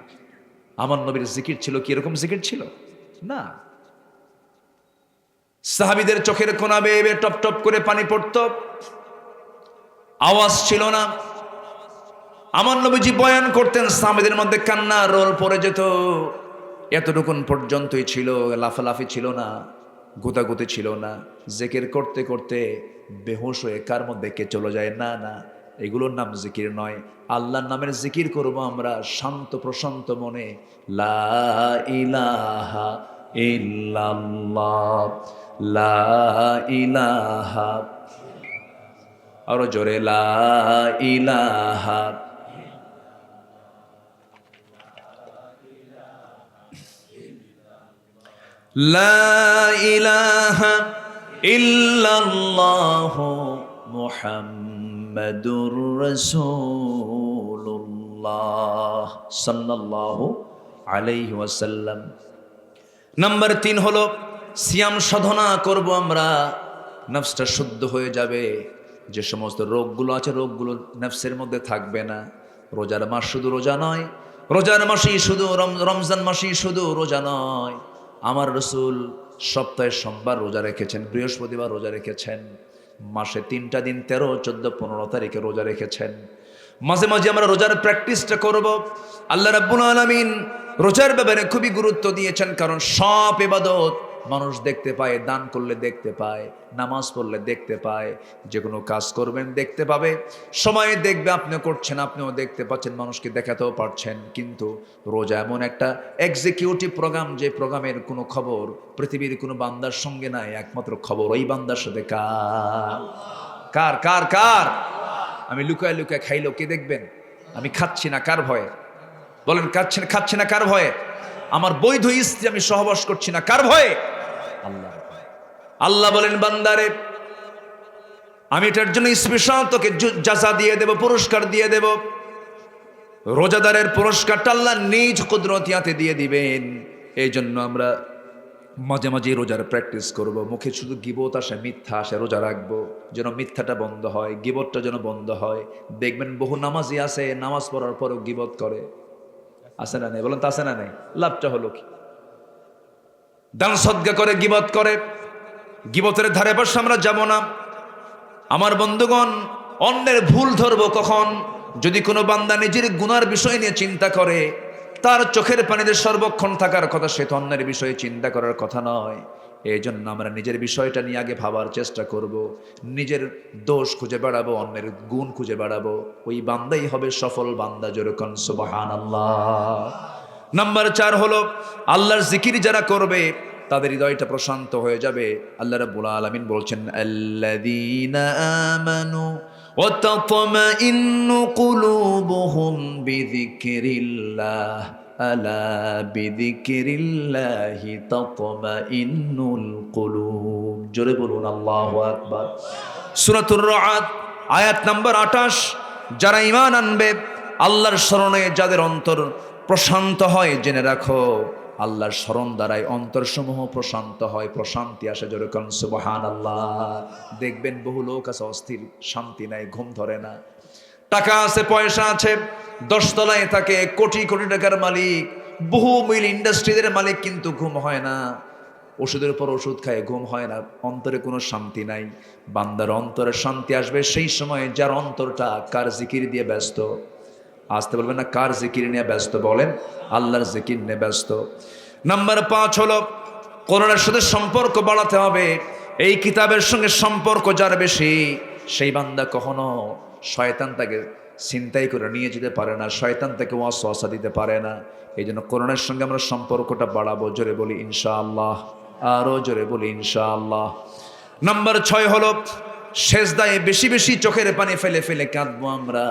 আমার নবীর জিকির ছিল কি এরকম জিকির ছিল না। সাহাবীদের চোখের কোনা বেয়ে বেয়ে টপ টপ করে পানি পড়তো, আওয়াজ ছিল না। আমার নবীজি বয়ান করতেন, সাহাবীদের মধ্যে কান্না রোল পড়ে যেত। এতটুকুন পর্যন্তই ছিল, লাফালাফি ছিল না, গোতাগুতি ছিল না। জিকির করতে করতে বেহুশ হয়ে কার মধ্যে কে চলে যায়, না না, এগুলোর নাম জিকির নয়। আল্লাহর নামের জিকির করব আমরা শান্ত প্রশান্ত মনে, লা ইলাহা ইল্লাল্লাহ, লা ইলাহা, আরো জোরে, লা ইলাহা, লা ইলাহা ইল্লাল্লাহ মুহাম্মাদুর রাসূলুল্লাহ সাল্লাল্লাহু আলাইহি ওয়াসাল্লাম। নাম্বার 3 হলো সিয়াম সাধনা করব আমরা, নফসটা শুদ্ধ হয়ে যাবে। যে সমস্ত রোগগুলো আছে রোগগুলো নফসের মধ্যে থাকবে না। রোজার মাস শুধু রোজা নয়, রোজার মাসেই শুধু রমজান মাসেই শুধু রোজা নয়। আমার রাসূল সপ্তাহে সোমবার রোজা রেখেছেন, বৃহস্পতিবার রোজা রেখেছেন, মাসে 3টা দিন 13, 14, 15 তারিখে রোজা রেখেছেন। মাঝে মাঝে আমরা রোজার প্র্যাকটিসটা করব। আল্লাহ রাব্বুল আলামিন রোজার ব্যাপারে খুবই গুরুত্ব দিয়েছেন, কারণ সব ইবাদত মানুষ দেখতে পায়, দান করলে দেখতে পায়, নামাজ পড়লে দেখতে পায়, যে কোনো কাজ করবেন দেখতে পাবে, সময় দেখবে আপনিও করছেন, আপনিও দেখতে পাচ্ছেন, মানুষকে দেখাতেও পারছেন। কিন্তু রোজা এমন একটা এক্সিকিউটিভ প্রোগ্রাম, যে প্রোগ্রামের কোনো খবর পৃথিবীর কোনো বান্দার সঙ্গে নাই, একমাত্র খবর ওই বান্দার সাথে। কার কার কার কার? আমি লুকায় লুকায় খাইলেও কে দেখবেন? আমি খাচ্ছি না কার ভয়ে? বলেন, খাচ্ছি না কার ভয়ে? আমার বৈধ স্ত্রী আমি সহবাস করছি না কার ভয়ে? আল্লাহ। আল্লাহ বলেন, বান্দারে আমি এটার জন্য স্পেশাল তোকে জাযা দিয়ে দেব, পুরস্কার দিয়ে দেব। রোজাদারের পুরস্কারটা আল্লাহ নিজ কুদরতিয়াতে দিয়ে দিবেন। এই জন্য আমরা মাঝে মাঝে রোজার প্র্যাকটিস করব। মুখে শুধু গীবত আসে, মিথ্যা আসে, রোজা রাখবো যেন মিথ্যাটা বন্ধ হয়, গীবতটা যেন বন্ধ হয়। দেখবেন বহু নামাজি আছে, নামাজ পড়ার পরও গীবত করে, আছে না নেই? বলেন তো আছে না নেই? লাভটা হলো কি? দান সদকা করে গীবত করে। গীবতের ধারে পাশে আমরা যাব না। আমার বন্ধুগণ, অন্যের ভুল ধরবো কখন? যদি কোনো বান্দা নিজের গুনার বিষয় নিয়ে চিন্তা করে, তার চোখের পানিতে সর্বক্ষণ থাকার কথা, সে তো অন্যের বিষয়ে চিন্তা করার কথা নয়। এই জন্য আমরা নিজের বিষয়টা নিয়ে আগে ভাবার চেষ্টা করব, নিজের দোষ খুঁজে বেড়াবো, অন্যের গুণ খুঁজে বেড়াবো, ওই বান্দাই হবে সফল বান্দা। যেরকম সুবহানাল্লাহ। নাম্বার 4 হলো আল্লাহর জিকির যারা করবে তাদের হৃদয়টা প্রশান্ত হয়ে যাবে। আল্লাহ রাব্বুল আলামিন বলছেন, আল্লাযীনা আমানু ওয়া তাতমাইন্নু কুলুবুহুম বিযিকরিল্লাহ আলা বিযিকরিল্লাহি তাতমাইন্নুল কুলুব। জোরে বলুন আল্লাহু আকবার। সূরাতুর রা'দ আয়াত নাম্বার 28। যারা ঈমান আনবে, আল্লাহর স্মরণে যাদের অন্তর প্রশান্ত হয়, জেনে রাখো আল্লাহর স্মরণ দ্বারাই অন্তরসমূহ প্রশান্ত হয়, প্রশান্তি আসে। যেরকম সুবহানাল্লাহ। দেখবেন বহু লোক আছে অস্থির, শান্তি নাই, ঘুম ধরে না, টাকা আছে, পয়সা আছে, 10 তলায় থাকে, কোটি কোটি টাকার মালিক, বহু মিল ইন্ডাস্ট্রিদের মালিক, কিন্তু ঘুম হয় না, ওষুধের উপর ওষুধ খায়, ঘুম হয় না, অন্তরে কোনো শান্তি নাই। বান্দার অন্তরে শান্তি আসবে সেই সময় যার অন্তরটা কার জিকির দিয়ে ব্যস্ত। আসতে বলবেন না, কার জিকির নিয়ে ব্যস্ত? বলেন, আল্লাহর জিকির নিয়ে ব্যস্ত। নাম্বার 5 হলো কোরআনের সাথে সম্পর্ক বাড়াতে হবে। এই কিতাবের সঙ্গে সম্পর্ক যার বেশি, সেই বান্দা কখনো শয়তান তাকে ছিনতাই করে নিয়ে যেতে পারে না, শয়তান তাকে ওয়াসওয়াসা দিতে পারে না। এই জন্য কোরআনের সঙ্গে আমরা সম্পর্কটা বাড়াবো। জোরে বলি ইনশাআল্লাহ, আরো জোরে বলি ইনশাআল্লাহ। নাম্বার 6 হলো সেজদায় বেশি বেশি চোখের পানি ফেলে ফেলে কাঁদবো আমরা।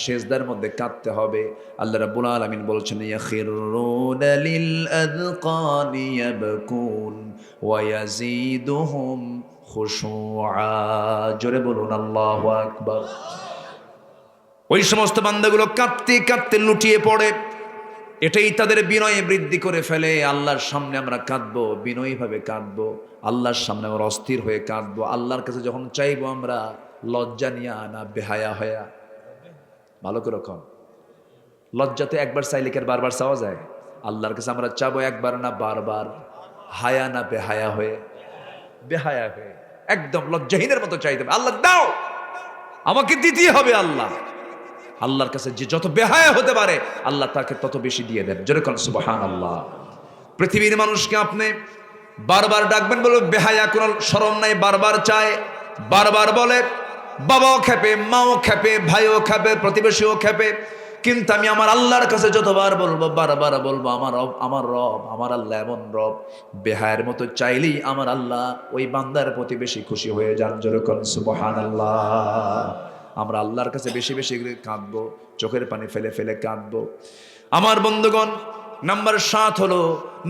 সেজদার মধ্যে কাঁদতে হবে। আল্লাহ রাব্বুল আলামিন বলছেন, ইয়াখিরুনা লিল আযকানি ইয়াবকুন ওয়া ইয়াজিদুহুম খুশুআ। জোরে বলুন আল্লাহু আকবার। ওই সমস্ত বান্দাগুলো কাঁদতে কাঁদতে লুটিয়ে পড়ে, এটাই তাদের বিনয়ে বৃদ্ধি করে ফেলে। আল্লাহর সামনে আমরা কাঁদবো, বিনয়ীভাবে কাঁদবো, আল্লাহর সামনে আমরা অস্থির হয়ে কাঁদবো। আল্লাহর কাছে যখন চাইবো আমরা লজ্জা নিয়ে, না বেহায়া হয়া। ভালো করে কন, লজ্জাতে একবার চাইলে কি আর বারবার চাওয়া যায়? আল্লাহর কাছে আমরা চাবো একবার না বারবার, হায়া না বেহায়া হয়ে? বেহায়া হয়ে একদম লজ্জাহীনের মতো চাইতে হবে, আল্লাহ দাও, আমাকে দিতেই হবে। আল্লাহর কাছে যে যত বেহায়া হতে পারে আল্লাহ তাকে তত বেশি দিয়ে দেন। যেরকম সুবহানাল্লাহ। পৃথিবীর মানুষকে আপনি বারবার ডাকবেন, বলবে বেহায়া, কোনো শরম নাই, বারবার চায়, বারবার বলে, বাবাও খেপে, মাও খেপে, ভাইও খেপে, প্রতিবেশীও খেপে। কিন্তু আমি আমার আল্লাহর কাছে যতবার বলবো, বারবার বলবো, আমার রব, আমার রব, আমার আল্লাহ এমন রব, বেহায়ের মতো চাইলেই আমার আল্লাহ ওই বান্দার প্রতি বেশি খুশি হয়ে যান। যেরকম সুবহানাল্লাহ। আমরা আল্লাহর কাছে বেশি বেশি করে কাঁদবো, চোখের পানি ফেলে ফেলে কাঁদবো। আমার বন্ধুগণ, নাম্বার 7 হলো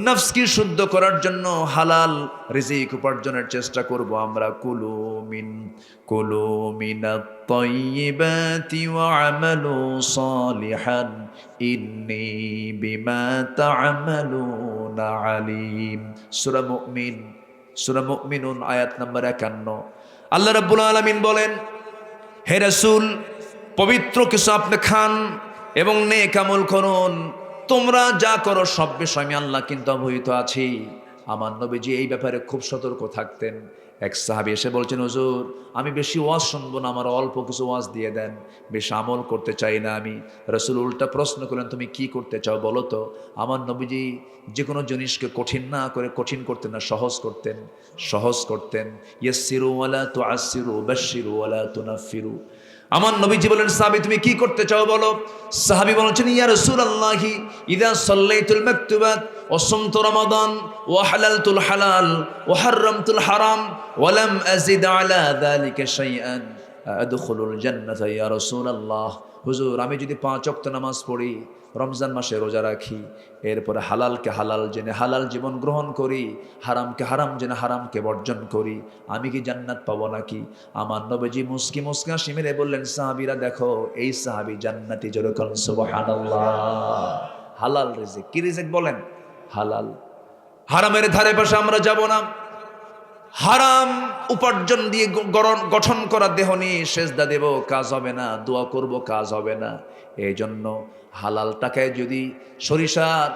নফসকে শুদ্ধ করার জন্য হালাল রিজিক উপার্জনের চেষ্টা করব আমরা। কুলু মিনাত তাইয়্যিবাতি ওয়া আমালু সালিহান ইন্নী বিমা তা'মালুনা আলিম। সূরা মুমিনুন আয়াত নাম্বার 51। আল্লাহ রাব্বুল আলামিন বলেন, হে রাসূল, পবিত্র কিছু আপনি খান এবং নেক আমল করুন। তোমরা যা করো সব বিষয় আমি আল্লাহ কিন্তু অবহিত আছি। আমার নবীজি এই ব্যাপারে খুব সতর্ক থাকতেন। এক সাহাবী এসে বলছেন, হুজুর, আমি বেশি ওয়াজ শুনবো না, আমার অল্প কিছু ওয়াজ দিয়ে দেন, বেশি আমল করতে চাই না আমি। রাসূল উল্টা প্রশ্ন করলেন, তুমি কি করতে চাও বলো তো? আমার নবীজি যে কোনো জিনিসকে কঠিন না করে কঠিন করতেন না, সহজ করতেন। ইয়াসসিরু ওয়ালা তুআসসিরু, বাশশিরু ওয়ালা তুনাফফিরু। আমার নবীজি বলেন, সাহাবী তুমি কি করতে চাও বলো? সাহাবী বলছেন, ইয়া রাসূলুল্লাহি, ইযা সাল্লাইতুল মাকতুবাত ওয়া সুমতু রমাদান ওয়া হালালতুল হালাল ওয়া হারামতুল হারাম ওয়া লাম আযিদ আলা যালিকা শাইআন আদখুলুল জান্নাতা ইয়া রাসূলুল্লাহ। হুজুর, আমি যদি 5 ওয়াক্ত নামাজ পড়ি, রমজান মাসে রোজা রাখি, এরপরে হালালকে হালাল জেনে হালাল জীবন গ্রহণ করি, হারামকে হারাম জেনে হারামকে বর্জন করি, আমি কি জান্নাত পাবো নাকি? আমার নবীজি মুস্কি হাসি মেরে বললেন, সাহাবীরা দেখো, এই সাহাবী জান্নাতি। যেরকম সুবহানাল্লাহ। হালাল রিজিক। কি রিজিক বলেন? হালাল। হারামের ধারে পাশে আমরা যাব না। হারাম উপার্জন দিয়ে গঠন করা দেহ নিয়ে সেজদা দেব, কাজ হবে না, দোয়া করব, কাজ হবে না। এই জন্য হালাল টাকায় যদি সরিষার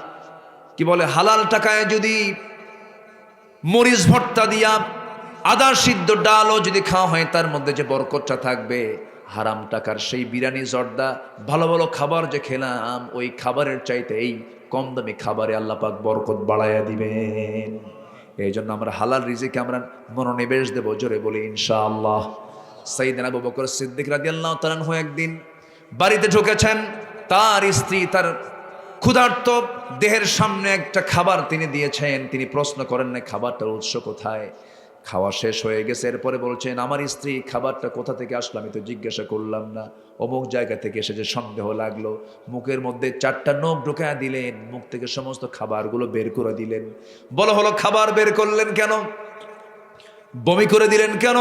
কি বলে, হালাল টাকায় যদি মরিচ ভর্তা দিয়া আদা সিদ্ধ ডালও যদি খাওয়া হয়, তার মধ্যে যে বরকতটা থাকবে, হারাম টাকার সেই বিরিয়ানি, জর্দা, ভালো ভালো খাবার যে খেলাম, ওই খাবারের চাইতে এই কম দামি খাবারে আল্লাহ পাক বরকত বাড়াইয়া দিবেন। এই জন্য আমরা হালাল রিজিকে আমরা মনোনিবেশ দেব, জোরে বলি ইনশাআল্লাহ। সাইয়েদনা আবু বকর সিদ্দিক রাদিয়াল্লাহু তাআলা আনহু একদিন বাড়িতে ঢুকেছেন, তার স্ত্রী তার ক্ষুধার্ত দেহের সামনে একটা খাবার তিনি দিয়েছেন। তিনি প্রশ্ন করেন না খাবারটার উৎস কোথায়। খাওয়া শেষ হয়ে গেছে, এরপরে বলছেন আমার স্ত্রী খাবারটা কোথা থেকে আসলো আমি তো জিজ্ঞাসা করলাম না, অমুক জায়গা থেকে এসে যে সন্দেহ লাগলো। মুখের মধ্যে 4টা নখ ঢুকায় দিলেন, মুখ থেকে সমস্ত খাবারগুলো বের করে দিলেন। বলা হলো খাবার বের করলেন কেন, বমি করে দিলেন কেন?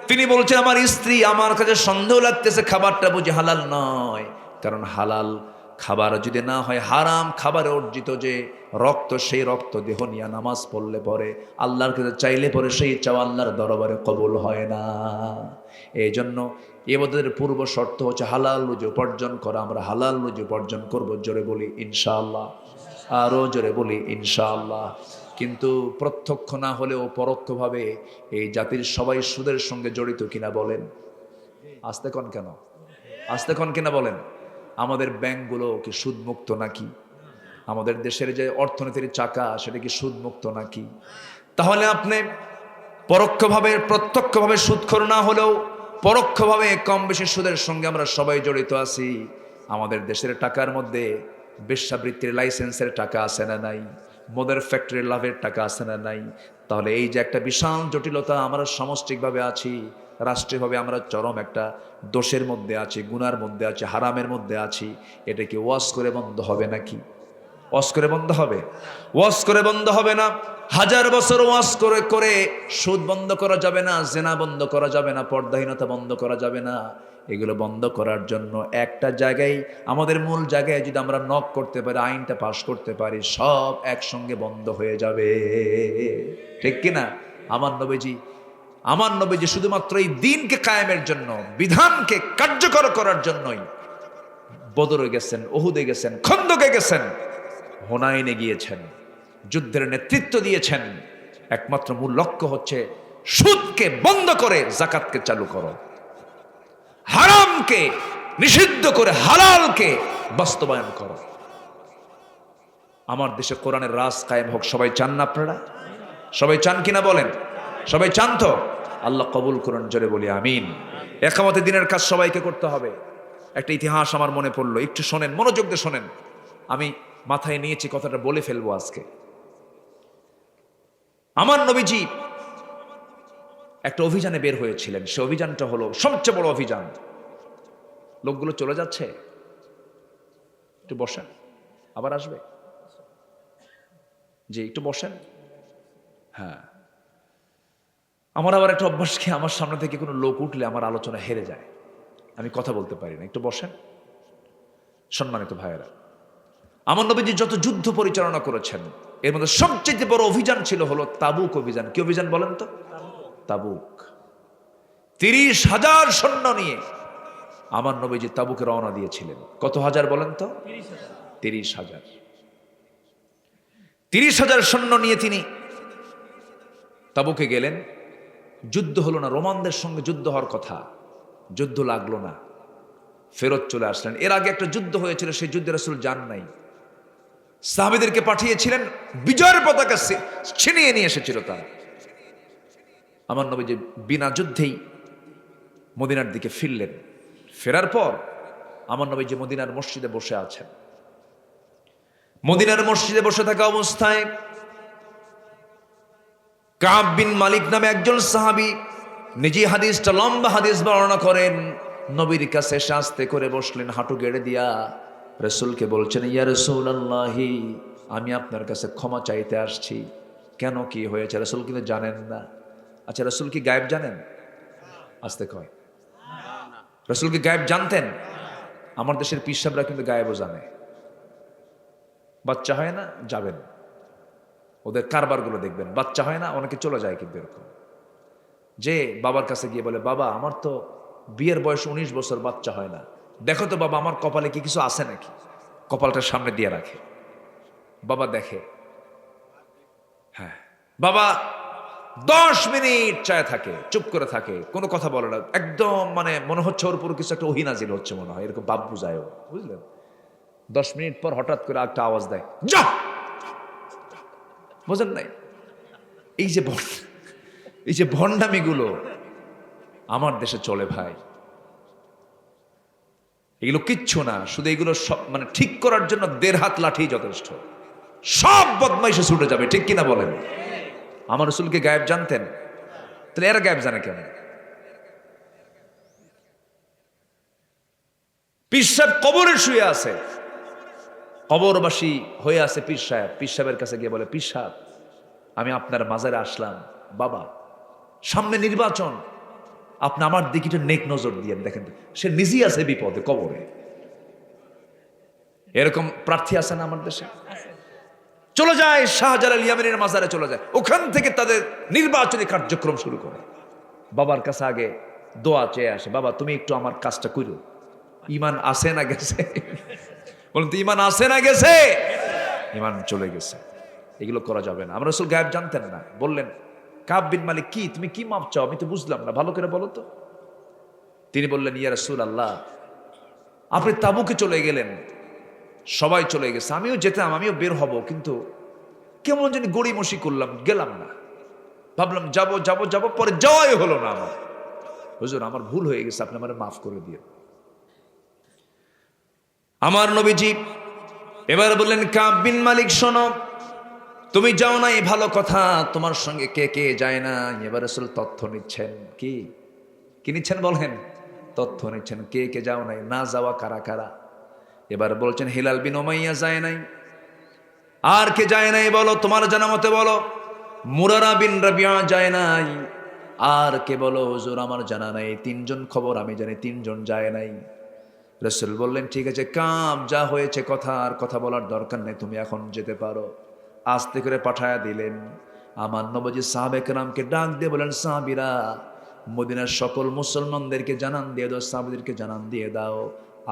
তিনি বলছেন আমার স্ত্রী আমার কাছে সন্দেহ লাগতেছে খাবারটা বুঝি হালাল নয়। কারণ হালাল খাবার যদি না হয়, হারাম খাবারে অর্জিত যে রক্ত, সেই রক্ত দেহ নিয়ে নামাজ পড়লে পরে, আল্লাহর কাছে চাইলে পরে সেই চাও আল্লাহর দরবারে কবুল হয় না। এই জন্য ইবাদতের পূর্ব শর্ত হচ্ছে হালাল রুজি উপার্জন করা। আমরা হালাল রুজি উপার্জন করব, জোরে বলি ইনশাআল্লাহ, আরও জোরে বলি ইনশাআল্লাহ। কিন্তু প্রত্যক্ষ না হলেও পরোক্ষভাবে এই জাতির সবাই সুদের সঙ্গে জড়িত কিনা বলেন? আস্তে কন কেন, আস্তে কন কিনা বলেন? আমাদের ব্যাংকগুলো কি সুদমুক্ত নাকি? আমাদের দেশের যে অর্থনীতির চাকা সেটা কি সুদমুক্ত নাকি? তাহলে আপনি পরোক্ষভাবে প্রত্যক্ষভাবে সুদখোর না হলেও পরোক্ষভাবে কম বেশি সুদের সঙ্গে আমরা সবাই জড়িত আছি। আমাদের দেশের টাকার মধ্যে বেশ্যাবৃত্তির লাইসেন্সের টাকা আছে না নাই? মদের ফ্যাক্টরির লাভের টাকা আছে না নাই? তাহলে এই যে একটা বিশাল জটিলতা, আমরা সামষ্টিকভাবে আছি, রাষ্ট্রীয়ভাবে আমরা চরম একটা দোষের মধ্যে আছি, গুনার মধ্যে আছি, হারামের মধ্যে আছি। এটা কি ওয়াজ করে বন্ধ হবে নাকি? ওয়াজ করে বন্ধ হবে? ওয়াজ করে বন্ধ হবে না। 1000 বছর ওয়াজ করে করে সুদ বন্ধ করা যাবে না, জেনা বন্ধ করা যাবে না, পর্দাহীনতা বন্ধ করা যাবে না। এগুলো বন্ধ করার জন্য একটা জায়গায়, আমাদের মূল জায়গায় যদি আমরা নক করতে পারি, আইনটা পাশ করতে পারি, সব একসঙ্গে বন্ধ হয়ে যাবে। ঠিক কিনা? আমার নবীজি শুধুমাত্র এই দ্বীনকে কায়েমের জন্য, বিধানকে কার্যকর করার জন্যই বদরে গেছেন, উহুদে গেছেন, খন্দকে গেছেন, হুনাইনে গিয়েছেন, যুদ্ধের নেতৃত্ব দিয়েছেন। একমাত্র মূল লক্ষ্য হচ্ছে সুদকে বন্ধ করে যাকাতকে চালু করো, হারামকে নিষিদ্ধ করে হালালকে বাস্তবায়ন করো। আমার দেশে কোরআনের রাজ কায়েম হোক, সবাই চান না? আপনারা সবাই চান কিনা বলেন? সবাই চান তো? আল্লাহ কবুল করুন, জোরে বলি আমিন। একামতে দিনের কাজ সবাইকে করতে হবে। একটা ইতিহাস আমার মনে পড়লো, একটু শোনেন, মনোযোগ দিয়ে শোনেন। আমি মাথায় নিয়েছি, কথাটা বলে ফেলবো আজকে। আমার নবীজি একটা অভিযানে বের হয়েছিলেন। সে অভিযানটা হলো সবচেয়ে বড় অভিযান। লোকগুলো চলে যাচ্ছে, একটু বসেন, আবার আসবে জি, একটু বসেন। হ্যাঁ, আমার আবার একটা অভ্যাস কি, আমার সামনে থেকে কোনো লোক উঠলে আমার আলোচনা হেরে যায়, আমি কথা বলতে পারি না। একটু বসেন। সম্মানিত ভাইয়েরা, আমার নবীজি যত যুদ্ধ পরিচালনা করেছেন, এর মধ্যে সবচেয়ে বড় অভিযান ছিল হলো তাবুক অভিযান। কি অভিযান বলেন তো? তাবুক। 30,000 সৈন্য নিয়ে আমার নবীজি তাবুকে রওনা দিয়েছিলেন। কত হাজার বলেন তো? 30,000। 30,000 সৈন্য নিয়ে তিনি তাবুকে গেলেন। যুদ্ধ হলো না, রোমানদের সঙ্গে যুদ্ধ হওয়ার কথা, যুদ্ধ লাগলো না, ফেরত চলে আসলেন। এর আগে একটা যুদ্ধ হয়েছিল, সেই যুদ্ধে রাসূল যান নাই। সাহাবীদেরকে পাঠিয়েছিলেন, বিজয়ের পতাকা ছিনিয়ে নিয়ে এসেছিল তারা। আমার নবীজি বিনা যুদ্ধেই মদিনার দিকে ফিরলেন। ফেরার পর আমার নবীজি মদিনার মসজিদে বসে আছেন। মদিনার মসজিদে বসে থাকা অবস্থায় কাব বিন মালিক নামে একজন সাহাবী, নিজে হাদিসটা লম্বা হাদিস বর্ণনা করেন, নবীর কাছে এসে আস্তে করে বসলেন, হাঁটু গেড়ে দিয়া রাসূলকে বলছেন, ইয়া রাসূলুল্লাহি, আমি আপনার কাছে ক্ষমা চাইতে আসছি। কেন, কি হয়েছে? রাসূল কিন্তু জানেন না। আচ্ছা, রাসূল কি গায়েব জানেন? আস্তে কয়, রাসূল কি গায়েব জানতেন? আমার দেশের পীর সাহেবরা কিন্তু গায়েবও জানে। বাচ্চা হয় না, যাবেন ওদের কারবারগুলো দেখবেন, বাচ্চা হয় না, অনেকে চলে যায় কিন্তু এরকম, যে বাবার কাছে গিয়ে বলে, বাবা আমার তো বিয়ের বয়স 19 বছর, বাচ্চা হয় না, দেখো তো বাবা আমার কপালে কি কিছু আছে নাকি। কপালটা সামনে দিয়ে রাখে, বাবা দেখে। হ্যাঁ, বাবা 10 মিনিট চায় থাকে, চুপ করে থাকে, কোনো কথা বলে না, একদম মানে মনে হচ্ছে ওর উপর কিছু একটা ওহী নাজিল হচ্ছে মনে হয়, এরকম বাপ বুঝায়, বুঝলেন। 10 মিনিট পর হঠাৎ করে একটা আওয়াজ দেয়, যা, বোঝেন নাই? এই যে ভণ্ডামিগুলো আমার দেশে চলে ভাই, এগুলো কিচ্ছু না, শুধু এগুলো সব মানে ঠিক করার জন্য 1.5 হাত লাঠি যথেষ্ট, সব বদমাইশে ছুটে যাবে, ঠিক কিনা বলেন? আমার রাসূলকে গায়েব জানতেন, তাহলে এরা গায়েব জানে কেন? পীর সাহেব কবরে শুয়ে আছে, কবরবাসী হয়ে আছে পীর সাহেবের কাছে গিয়ে বলে, পীর সাহেব আমি আপনার মাজারে আসলাম, বাবা সামনে নির্বাচন, আপনি আমার দিকে একটু নেক নজর দিয়ে দেখেন। সে নিজেই আছে বিপদে কবরে। এরকম প্রার্থী আছে না আমার দেশে? চলে যায় শাহজালাল ইয়ামানের মাজারে, চলে যায়, ওখান থেকে তাদের নির্বাচনী কার্যক্রম শুরু করে। বাবার কাছে আগে দোয়া চেয়ে আসে, বাবা তুমি একটু আমার কাজটা করো। ইমান আসে না গেছে? বলুন তো, ইমান আসে না গেছে? ইমান চলে গেছে। এগুলো করা যাবে না। আমরা রাসূল গায়েব জানতেন না। বললেন, কাব বিন মালিক, কি তুমি কি মাপ চাও? আমি তো বুঝলাম না, ভালো করে বলো তো। তিনি বললেন, ইয়া রাসূলুল্লাহ, আপনি তাবুকে চলে গেলেন, সবাই চলে গেছে, আমিও যেতাম, আমিও বের হব, কিন্তু কেমন জানি গড়িমসি করলাম, গেলাম না। ভাবলাম যাবো যাবো যাবো, পরে যাওয়াই হলো না আমার। হুজুর আমার ভুল হয়ে গেছে, আপনি আমারে মাফ করে দিন। আমার নবীজি এবার বললেন, কাব বিন মালিক শোনো, তুমি যাও নাই ভালো কথা, তোমার সঙ্গে কে কে যায় না? এবার রাসূল তথ্য নিচ্ছেন। কি নিচ্ছেন বলেন? তথ্য নিচ্ছেন, কে কে যাও নাই, না যাওয়া কারা কারা। এবার বলছেন, হিলাল বিন উমাইয়া যায় নাই। আর কে যায় নাই বলো, তোমার জানা মতে বলো। মুরারা বিন রাবিয়া যায় নাই। আর কে বলো, হুজুর আমার জানা নাই, 3 জন খবর আমি জানি, 3 জন যায় নাই। রাসূল বললেন, ঠিক আছে কাব, যা হয়েছে কথা, আর কথা বলার দরকার নেই, তুমি এখন যেতে পারো। আস্তে করে পাঠায়া দিলেন। আমার নবীজি সাহাবে কেরামকে ডাক দিয়ে বলেন, সাহাবীরা মদিনার সকল মুসলমানদেরকে জানান দিয়ে দাও, সাহাবীদেরকে জানান দিয়ে দাও,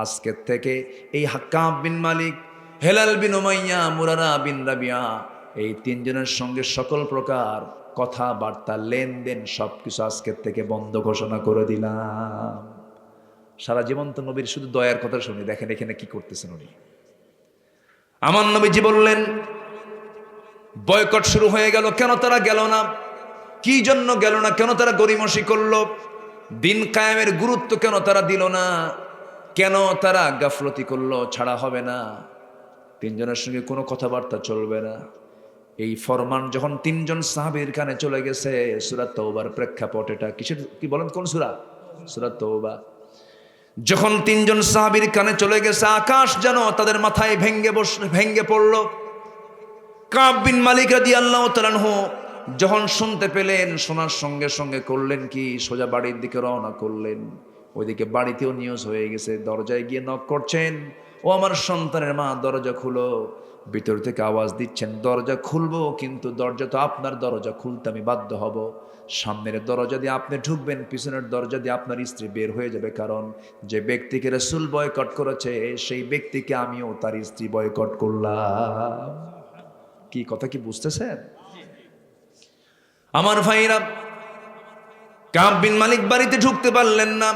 আজকের থেকে এই কাব বিন মালিক, হেলাল বিন উমাইয়া, মুরারা বিন রাবিয়া, এই 3 জনের সঙ্গে সকল প্রকার কথাবার্তা লেনদেন সবকিছু আজকের থেকে বন্ধ ঘোষণা করে দিলাম। সারা জীবন তো নবীর শুধু দয়ার কথা শুনি, দেখেন এখানে কি করতেছেন উনি। আমার নবীজি বললেন, বয়কট শুরু হয়ে গেল। কেন তারা গেল না? কি জন্য গেল না? কেন তারা গরিমসি করলো? দিন কায়েমের গুরুত্ব কেন তারা দিল না? কেন তারা গাফলতি করলো? ছাড়া হবে না, 3 জনের সঙ্গে কোনো কথাবার্তা চলবে না। এই ফরমান যখন 3 জন সাহাবীর কানে চলে গেছে, সূরা তাওবার প্রেক্ষাপট এটা। কি বলেন, কোন সূরা? সূরা তাওবা। যখন 3 জন সাহাবীর কানে চলে গেছে, আকাশ যেন তাদের মাথায় ভেঙ্গে পড়ল। কাব বিন মালিক রাদিয়াল্লাহু তাআলা আনহু যখন শুনতে পেলেন, শোনার সঙ্গে সঙ্গে করলেন কি, সোজা বাড়ির দিকে রওনা করলেন। ওইদিকে বাড়িতেও নিউজ হয়ে গেছে, দরজায় গিয়ে নক করছেন, ও আমার সন্তানের মা দরজা খুলো। ভিতর থেকে আওয়াজ দিচ্ছেন, দরজা খুলবো, কিন্তু দরজা তো আপনার, দরজা খুলতে আমি বাধ্য হব। সামনের দরজা দিয়ে আপনি ঢুকবেন, পিছনের দরজা দিয়ে আপনার স্ত্রী বের হয়ে যাবে, কারণ যে ব্যক্তিকে রাসূল বয়কট করেছে সেই ব্যক্তিকে আমিও তার স্ত্রী বয়কট করলাম। কি কথা কি বুঝতেছেন আমার ভাইরা? কাব বিন মালিক বাড়িতে ঢুকতে পারলেন না।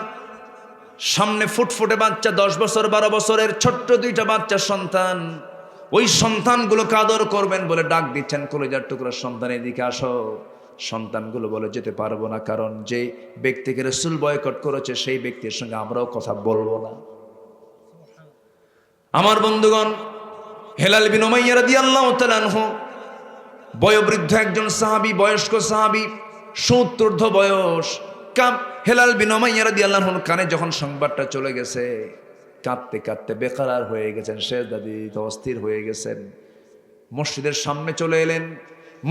সামনে ফুটফুটে বাচ্চা, 10 বছর 12 বছরের ছোট্ট 2টা বাচ্চা সন্তান। ওই সন্তানগুলোকে আদর করবেন বলে ডাক দিচ্ছেন, কলিজার টুকরা সন্তান এদিকে আসো। সন্তানগুলো বলে, যেতে পারবো না, কারণ যে ব্যক্তিকে রাসূল বয়কট করেছে সেই ব্যক্তির সঙ্গে আমরাও কথা বলবো না। আমার বন্ধুগণ, হেলাল বিন উমাইয়া রাদিয়াল্লাহু তাআলা আনহু বয়োবৃদ্ধ একজন সাহাবী, বয়স্ক সাহাবী, 70 বয়স। হেলাল বিন উমাইয়া রাদিয়াল্লাহু আনহুর কানে যখন সংবাদটা চলে গেছে, কাঁদতে কাঁদতে বেকারার হয়ে গেছেন, সেজদা দিতে অস্থির হয়ে গেছেন। মসজিদের সামনে চলে এলেন।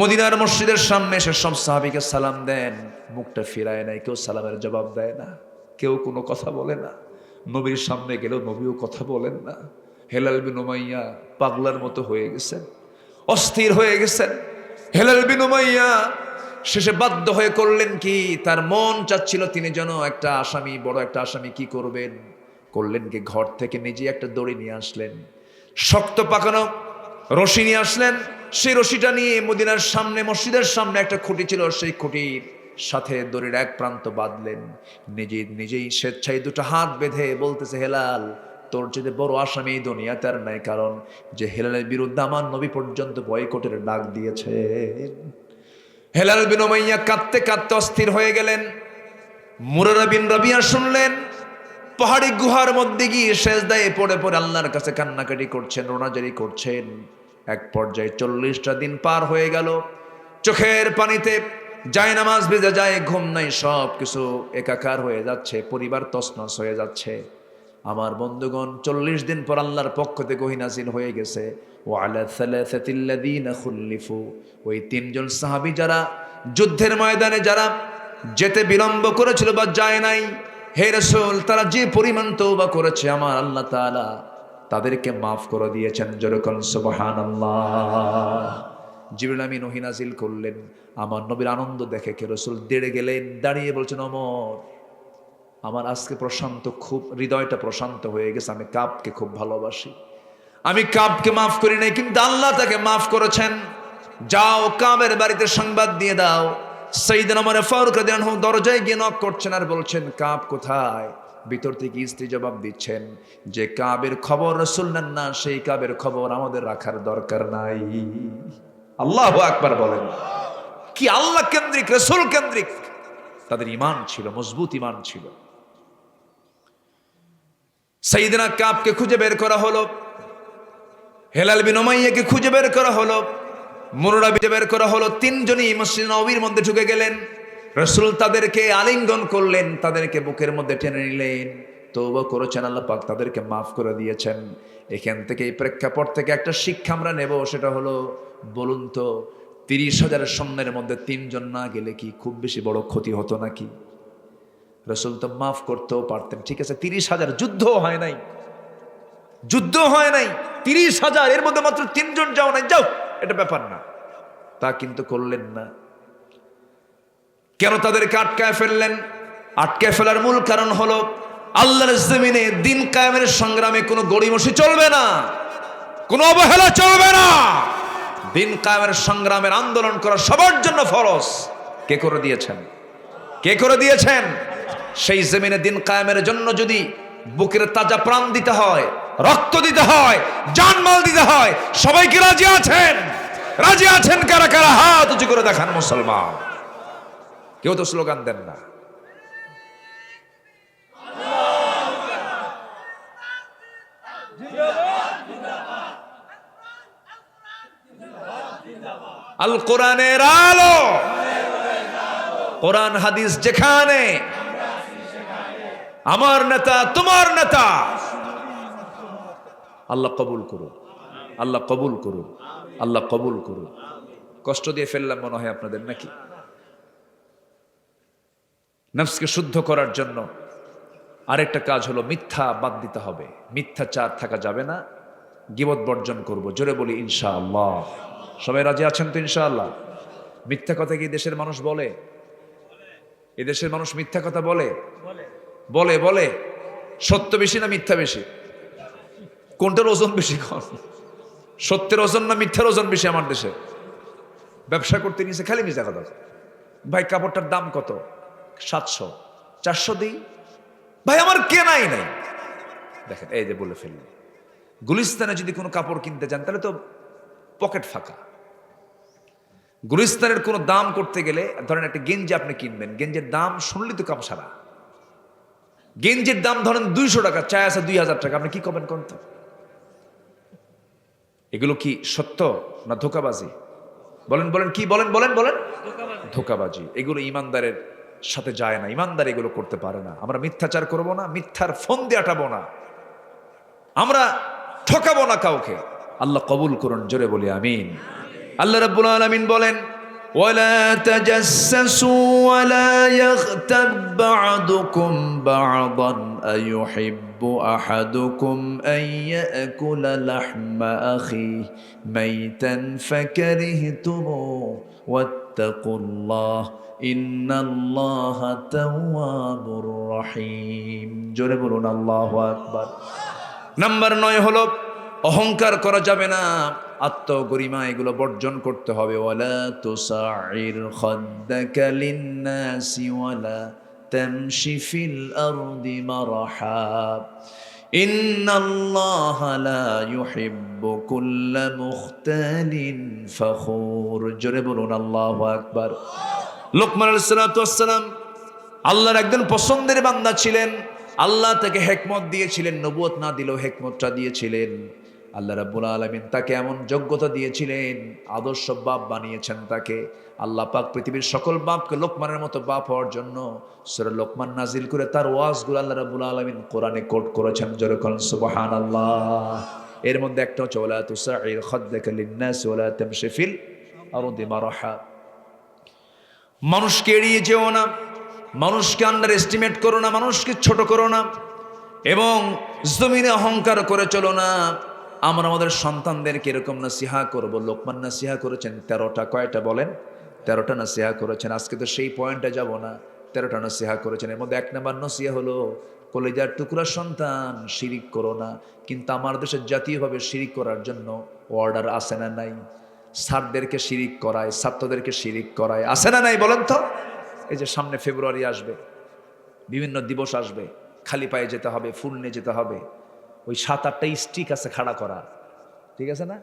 মদিনার মসজিদের সামনে এসে সব সাহাবীকে সালাম দেন, মুখটা ফিরায় নাই, কেউ সালামের জবাব দেয় না, কেউ কোনো কথা বলে না। নবীর সামনে গেলেও নবীও কথা বলেন না। হেলাল বিন উমাইয়া পাগলার মতো হয়ে গেছেন, অস্থির হয়ে গেছেন। হেলাল বিন উমাইয়া শেষে বাধ্য হয়ে করলেন কি, তার মন চাচ্ছিল তিনি যেন একটা আসামি, বড় একটা আসামি, কি করবেন? করলেন কি, ঘর থেকে নিজে একটা দড়ি নিয়ে আসলেন, শক্ত পাকানো রশি নিয়ে আসলেন। সেই রশিটা নিয়ে মদিনার সামনে, মসজিদের সামনে একটা খুঁটি ছিল, সেই খুঁটির সাথে দড়ির এক প্রান্ত বাঁধলেন। নিজেই স্বেচ্ছায় 2টা হাত বেঁধে বলতেছে, হেলাল তোর চেয়ে বড় আসামি এই দুনিয়াতে আর নাই, কারণ যে হেলালের বিরুদ্ধে আমার নবী পর্যন্ত বয়কটের ডাক দিয়েছে। হেলাল বিন উমাইয়া কাঁদতে কাঁদতে অস্থির হয়ে গেলেন। মুরারা বিন রাবিয়া শুনলেন, পাহাড়ি গুহার মধ্যে গিয়ে সেজদায় পড়ে পড়ে আল্লাহর কাছে কান্নাকাটি করছেন, রোনাজারি করছেন। এক পর্যায়ে 40টা দিন পার হয়ে গেল, চোখের পানিতে জায়নামাজ ভেজে যায়, ঘুম নাই, সব কিছু একাকার হয়ে যাচ্ছে, পরিবার তছনছ হয়ে যাচ্ছে। আমার বন্ধুগণ, 40 দিন পর আল্লাহর পক্ষ থেকে ওহী নাযিল হয়ে গেছে, ওয়ালা সালাসাতিল্লাযীনা খুল্লিফু, ওই 3 জন সাহাবী যারা যুদ্ধের ময়দানে যারা যেতে বিলম্ব করেছিল বা যায় নাই, হে রাসূল, তারা যে পরিমাণ তওবা করেছে আমার আল্লাহ তাআলা তাদেরকে মাফ করে দিয়েছেন। যেরকম সুবহানাল্লাহ। জিবরিল আমিন ওহী নাযিল করলেন। আমার নবীর আনন্দ দেখে কে রাসূল দেড়ে গেলেন, দাঁড়িয়ে বলছেন, ওমর, আমার আজকে প্রশান্ত, খুব হৃদয়টা প্রশান্ত হয়ে গেছে। আমি কাবকে খুব ভালোবাসি, আমি কাবকে মাফ করি নাই, কিন্তু আল্লাহ তাকে মাফ করেছেন। যাও কাবের বাড়িতে সংবাদ দিয়ে দাও। সাইয়েদনা ওমর ফারুক রাদিয়াল্লাহু আনহু দরজায় গিয়ে নক করছেন আর বলছেন, কাব কোথায়? ভিতর থেকে স্ত্রী জবাব দিচ্ছেন, যে কাবের খবর রাসূল নেন না, সেই কাবের খবর আমাদের রাখার দরকার নাই। আল্লাহু আকবার বলেন। কি আল্লাহ কেন্দ্রিক, রাসূল কেন্দ্রিক তাদের ঈমান ছিল, মজবুত ঈমান ছিল। সাইয়েদনা কাবকে খুঁজে বের করা হলো, হেলাল বিন উমাইয়াকে খুঁজে বের করা হলো, মুরারা খুঁজে বের করা হলো। 3 জনই মসজিদ নববীর মধ্যে ঢুকে গেলেন। রাসূল তাদেরকে আলিঙ্গন করলেন, তাদেরকে বুকের মধ্যে টেনে নিলেন। তওবা করেছেন, আল্লাহ পাক তাদেরকে মাফ করে দিয়েছেন। এখান থেকে, এই প্রেক্ষাপট থেকে একটা শিক্ষা আমরা নেব, সেটা হলো, বলুন তো 30,000 সৈন্যের মধ্যে 3 জন না গেলে কি খুব বেশি বড় ক্ষতি হতো নাকি? রাসূল তো মাফ করতেও পারতেন। ঠিক আছে, 30,000, যুদ্ধ হয় নাই, যুদ্ধ হয় নাই, 30,000 এর মধ্যে মাত্র 3 জন যাও নাই, যাও, এটা ব্যাপার না। তা কিন্তু করলেন না। কেন তাদেরকে আটকায় ফেললেন? আটকায় ফেলার মূল কারণ হলো, আল্লাহর জমিনে দিন কায়েমের সংগ্রামে কোনো গড়িমসি চলবে না, কোনো অবহেলা চলবে না। দিন কায়েমের সংগ্রামের আন্দোলন করা সবার জন্য ফরজ। কে করে দিয়েছেন? কে করে দিয়েছেন? সেই জমিনে দিন কায়েমের জন্য যদি বুকের তাজা প্রাণ দিতে হয়, রক্ত দিতে হয়, জানমাল দিতে হয়, সবাই কি রাজি আছেন? রাজি আছেন কারা কারা? হাত উঁচু করে দেখান মুসলমান। কেউ তো স্লোগান দেন না। আল কোরআনের আলো, কোরআন হাদিস যেখানে, আমার নেতা তোমার নেতা। আল্লাহ কবুল করুন, আল্লাহ কবুল করুন, আল্লাহ কবুল করুন। কষ্ট দিয়ে ফেললাম মনে হয় আপনাদের, নাকি? নফসকে শুদ্ধ করার জন্য আরেকটা কাজ হলো, মিথ্যা বাদ দিতে হবে, মিথ্যাচার থাকা যাবে না, গীবত বর্জন করব। জোরে বলি ইনশাআল্লাহ। সবাই রাজি আছেন তো ইনশাআল্লাহ? মিথ্যা কথা কি দেশের মানুষ বলে? এদেশের মানুষ মিথ্যা কথা বলে? বলে বলে। সত্য বেশি না মিথ্যা বেশি? কোনটার ওজন বেশি? সত্যের ওজন না মিথ্যার ওজন বেশি আমার দেশে? ব্যবসা করতে নিয়েছে খালি মিথ্যা কথা। ভাই কাপড়টার দাম কত? 700, 400 দিই। ভাই আমার কেনাই নাই। দেখেন, এই যে বলে ফেললেন। গুলিস্তানে যদি কোনো কাপড় কিনতে যান তাহলে তো পকেট ফাঁকা। গুলিস্তানের কোনো দাম করতে গেলে, ধরেন একটা গেঞ্জি আপনি কিনবেন, গেঞ্জির দাম শুনলে তো কাম সারা। গেঞ্জির দাম ধরেন 200 টাকা, চায় আছে 2000 টাকা, আপনি কি করবেন কোন? এগুলো কি সত্য না ধোকাবাজি? বলেন বলেন, কি বলেন? বলেন বলেন। ধোকাবাজি। এগুলো ইমানদারের সাথে যায় না, ইমানদার এগুলো করতে পারে না। আমরা মিথ্যাচার করব না, মিথ্যার ফোন দিয়ে আটাবো না, আমরা ঠকাবো না কাউকে। আল্লাহ কবুল করুন, জোরে বলি আমিন। আল্লাহ রাব্বুল আলামিন বলেন, ওয়ালা তাজাসসু ওয়ালা ইয়াগতাব বা'দুকুম বা'দান আইয়ুহিব্বু আহাদুকুম আন ইয়াকুলা লাহমা আখিহি মাইতান ফাকারিহতুমু ওয়াত্তাকুল্লাহ ইন্নাল্লাহা তাওয়াবুর রহিম। জোরে বলুন আল্লাহু আকবার। নাম্বার 9 হলো, অহংকার করা যাবে না, আত্মগরিমা এগুলো বর্জন করতে হবে। ওয়ালা তুসাইর খাদ্দাকা লিন্নাসি ওয়ালা তামশি ফিল আরদি মারহা ইন্নাল্লাহা লা ইউহিব্বু কুল্লা মুখতালিন ফখুর। জোরে বলুন আল্লাহু আকবার। লোকমান আলাইহিস সালাতু ওয়াস সালাম আল্লাহর একজন পছন্দের বান্দা ছিলেন। আল্লাহ তাকে হিকমত দিয়েছিলেন, নবুয়ত না দিলেও হিকমতটা দিয়েছিলেন। আল্লাহ রাব্বুল আলামিন তাকে এমন যোগ্যতা দিয়েছিলেন, আদর্শ বাপ বানিয়েছেন তাকে। আল্লাহ পাক পৃথিবীর সকল বাপকে লোকমানের মতো বাপ হওয়ার জন্য সূরা লোকমান নাজিল করে তার ওয়াজগুলো আল্লাহ রাব্বুল আলামিন কোরআনে কোট করেছেন। জোরে বলুন সুবহানাল্লাহ। এর মধ্যে একটা হচ্ছে ওয়ালা তুসাইর খাদ্দাকা লিন-নাস ওয়ালা তামশি ফিল আরদি মারহা। মানুষকে এড়িয়ে যেও না, মানুষকে আন্ডার এস্টিমেট করো না, মানুষকে ছোট করো না, এবং জমিনে অহংকার করে চলো না। আমরা আমাদের সন্তানদেরকে এরকম নাসিহা করব। লোকমান নাসিহা করেছেন 13টা, কয়টা বলেন? 13টা নাসিহা করেছেন। আজকে তো সেই পয়েন্টে যাব না। 13টা নাসিহা করেছেন। এর মধ্যে 1 নম্বর নাসিহা হলো, কলেজার টুকরা সন্তান, শিরিক করো না। কিন্তু আমার দেশে জাতীয়ভাবে শিরিক করার জন্য অর্ডার আছে না নাই? স্যারদেরকে শিরিক করায়, ছাত্রদেরকে শিরিক করায়, আছে না নাই বলেন তো? এই যে সামনে ফেব্রুয়ারি আসবে, বিভিন্ন দিবস আসবে, খালি পায়ে যেতে হবে, ফুল নিয়ে যেতে হবে। ওই 7-8টা স্টিক আছে খাড়া করা, ঠিক আছে না?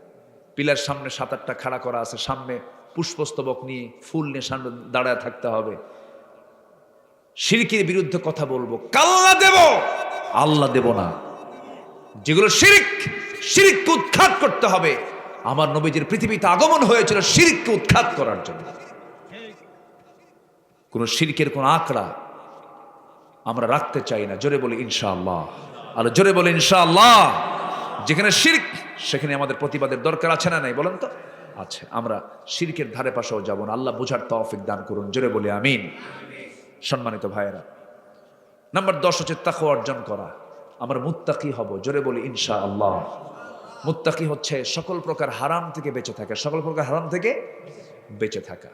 পিলার সামনে 7-8টা খাড়া করা আছে, সামনে পুষ্পস্তবক নিয়ে ফুল নিয়ে সামনে দাঁড়ায় থাকতে হবে। শিরকের বিরুদ্ধে কথা বলবো, কাল্লা দেব, আল্লাহ দেব না। যেগুলো শিরিক, শিরিককে উৎখাত করতে হবে। আমার নবীজির পৃথিবীতে আগমন হয়েছিল শিরিককে উৎখাত করার জন্য। কোন শিরকের কোন আঁকড়া আমরা রাখতে চাই না। জোরে বলি ইনশাআল্লাহ। আর জোরে বলি ইনশাআল্লাহ। যেখানে শিরক সেখানে আমাদের প্রতিবাদের দরকার আছে না নাই বলেন তো? আছে। আমরা শিরকের ধারে পাশেও যাব না। আল্লাহ বুঝার তৌফিক দান করুন। জোরে বলি আমিন। সম্মানিত ভাইয়েরা, নাম্বার 10 হচ্ছে তাকওয়া অর্জন করা। আমরা মুত্তাকি হব। জোরে বলি ইনশাআল্লাহ। মুত্তাকি হচ্ছে সকল প্রকার হারাম থেকে বেঁচে থাকা, সকল প্রকার হারাম থেকে বেঁচে থাকা।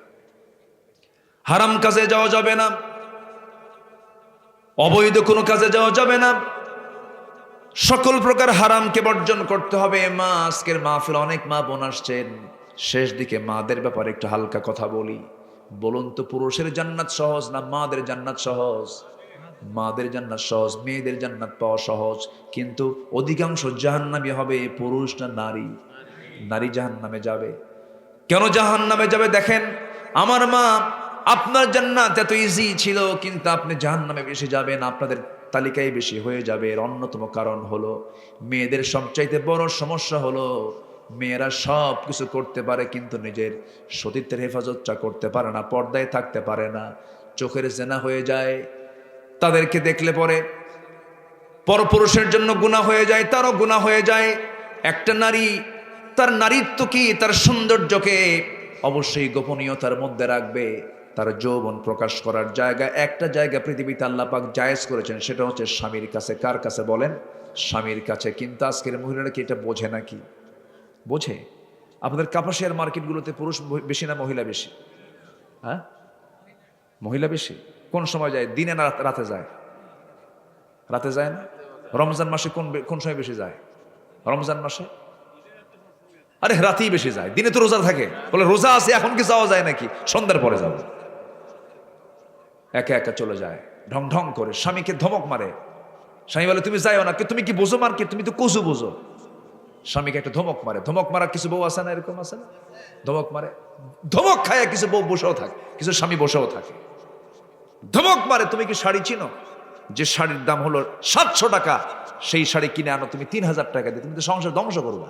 হারাম কাজে যাওয়া যাবে না, অবৈধ কোনো কাজে যাওয়া যাবে না, সকল প্রকার হারামকে বর্জন করতে হবে। মা, আজকের মাহফিলে অনেক মা বোন আসছেন, শেষ দিকে মাদের ব্যাপারে একটু হালকা কথা বলি। বলুন তো, পুরুষের জান্নাত সহজ না মাদের জান্নাত সহজ? মাদের জান্নাত সহজ, মেয়েদের জান্নাত পাওয়া সহজ। কিন্তু অধিকাংশ জাহান্নামী হবে পুরুষ না নারী? নারী জাহান্নামে যাবে। কেন জাহান্নামে যাবে? দেখেন, আমার মা, আপনার জান্নাত এত ইজি ছিল, কিন্তু আপনি জাহান্নামে বেশি যাবেন, আপনাদের তালিকায় বেশি হয়ে যাবে। এর অন্যতম কারণ হলো, মেয়েদের সবচাইতে বড় সমস্যা হলো, মেয়েরা সব কিছু করতে পারে কিন্তু নিজের সতীত্বের হেফাজতটা করতে পারে না, পর্দায় থাকতে পারে না। চোখের জেনা হয়ে যায়, তাদেরকে দেখলে পরে পরপুরুষের জন্য গুনাহ হয়ে যায়, তারও গুনাহ হয়ে যায়। একটা নারী তার নারীত্ব কি, তার সৌন্দর্যকে অবশ্যই গোপনীয়তার মধ্যে রাখবে। তার যৌবন প্রকাশ করার জায়গা, একটা জায়গা পৃথিবীতে আল্লাহ পাক জায়েজ করেছেন, সেটা হচ্ছে স্বামীর কাছে। কার কাছে বলেন? স্বামীর কাছে। কিন্তু আজকের মহিলারা কি এটা বোঝে নাকি? বোঝে? আপনাদের কাপাসিয়ার মার্কেটগুলোতে পুরুষ বেশি না মহিলা বেশি? হ্যাঁ, মহিলা বেশি। কোন সময় যায়? দিনে না রাতে যায়? রাতে যায় না? রমজান মাসে কোন সময় বেশি যায়? রমজান মাসে? আরে রাতেই বেশি যায়, দিনে তো রোজা থাকে। বলে রোজা আছে, এখন কি যাওয়া যায় নাকি? সন্ধ্যার পরে যাবো। একা একা চলে যায়, ঢং ঢং করে। স্বামীকে ধমক মারে। স্বামী বলে তুমি যাইও না, তুমি কি বোঝো মার্কেট? তুমি তো কচু বোঝো। স্বামীকে একটা ধমক মারে। ধমক মারা কিছু বউ আছে না, এরকম আছে না? ধমক মারে, ধমক খায় কিছু বউ বসেও থাকে, কিছু স্বামী বসেও থাকে। ধমক মারে, তুমি কি শাড়ি চিনো? যে শাড়ির দাম হলো 700 টাকা, সেই শাড়ি কিনে আনো তুমি 3000 টাকা দিয়ে, তুমি তো সংসার ধ্বংস করবা।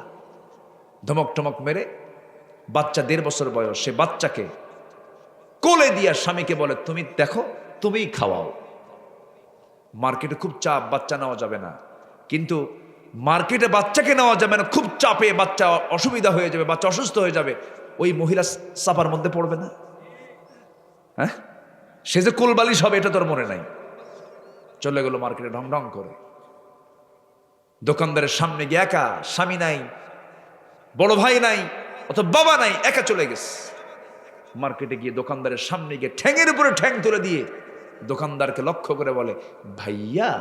ধমক টমক মেরে, বাচ্চা 1.5 বছর বয়স, সে বাচ্চাকে কোলে দিয়া স্বামীকে বলে তুমি দেখো, তুমিই খাওয়াও। মার্কেটে খুব চাপ, বাচ্চা নেওয়া যাবে না। কিন্তু মার্কেটে বাচ্চাকে নেওয়া যাবে না, খুব চাপে, বাচ্চা অসুবিধা হয়ে যাবে, বাচ্চা অসুস্থ হয়ে যাবে। ওই মহিলা চাপার মধ্যে পড়বে না? হ্যাঁ, সে যে কোলবালিশ হবে এটা তোর মনে নাই। চলে গেল মার্কেটে ঢং ঢং করে। দোকানদারের সামনে গিয়ে একা, স্বামী নাই, বড় ভাই নাই, অথবা বাবা নাই, একা চলে গেছে। মার্কেটে গিয়ে দোকানদারের সামনে গিয়ে ঠ্যাঙের উপরে ঠ্যাং তুলে দিয়ে দোকানদারকে লক্ষ্য করে বলে, ভাইয়া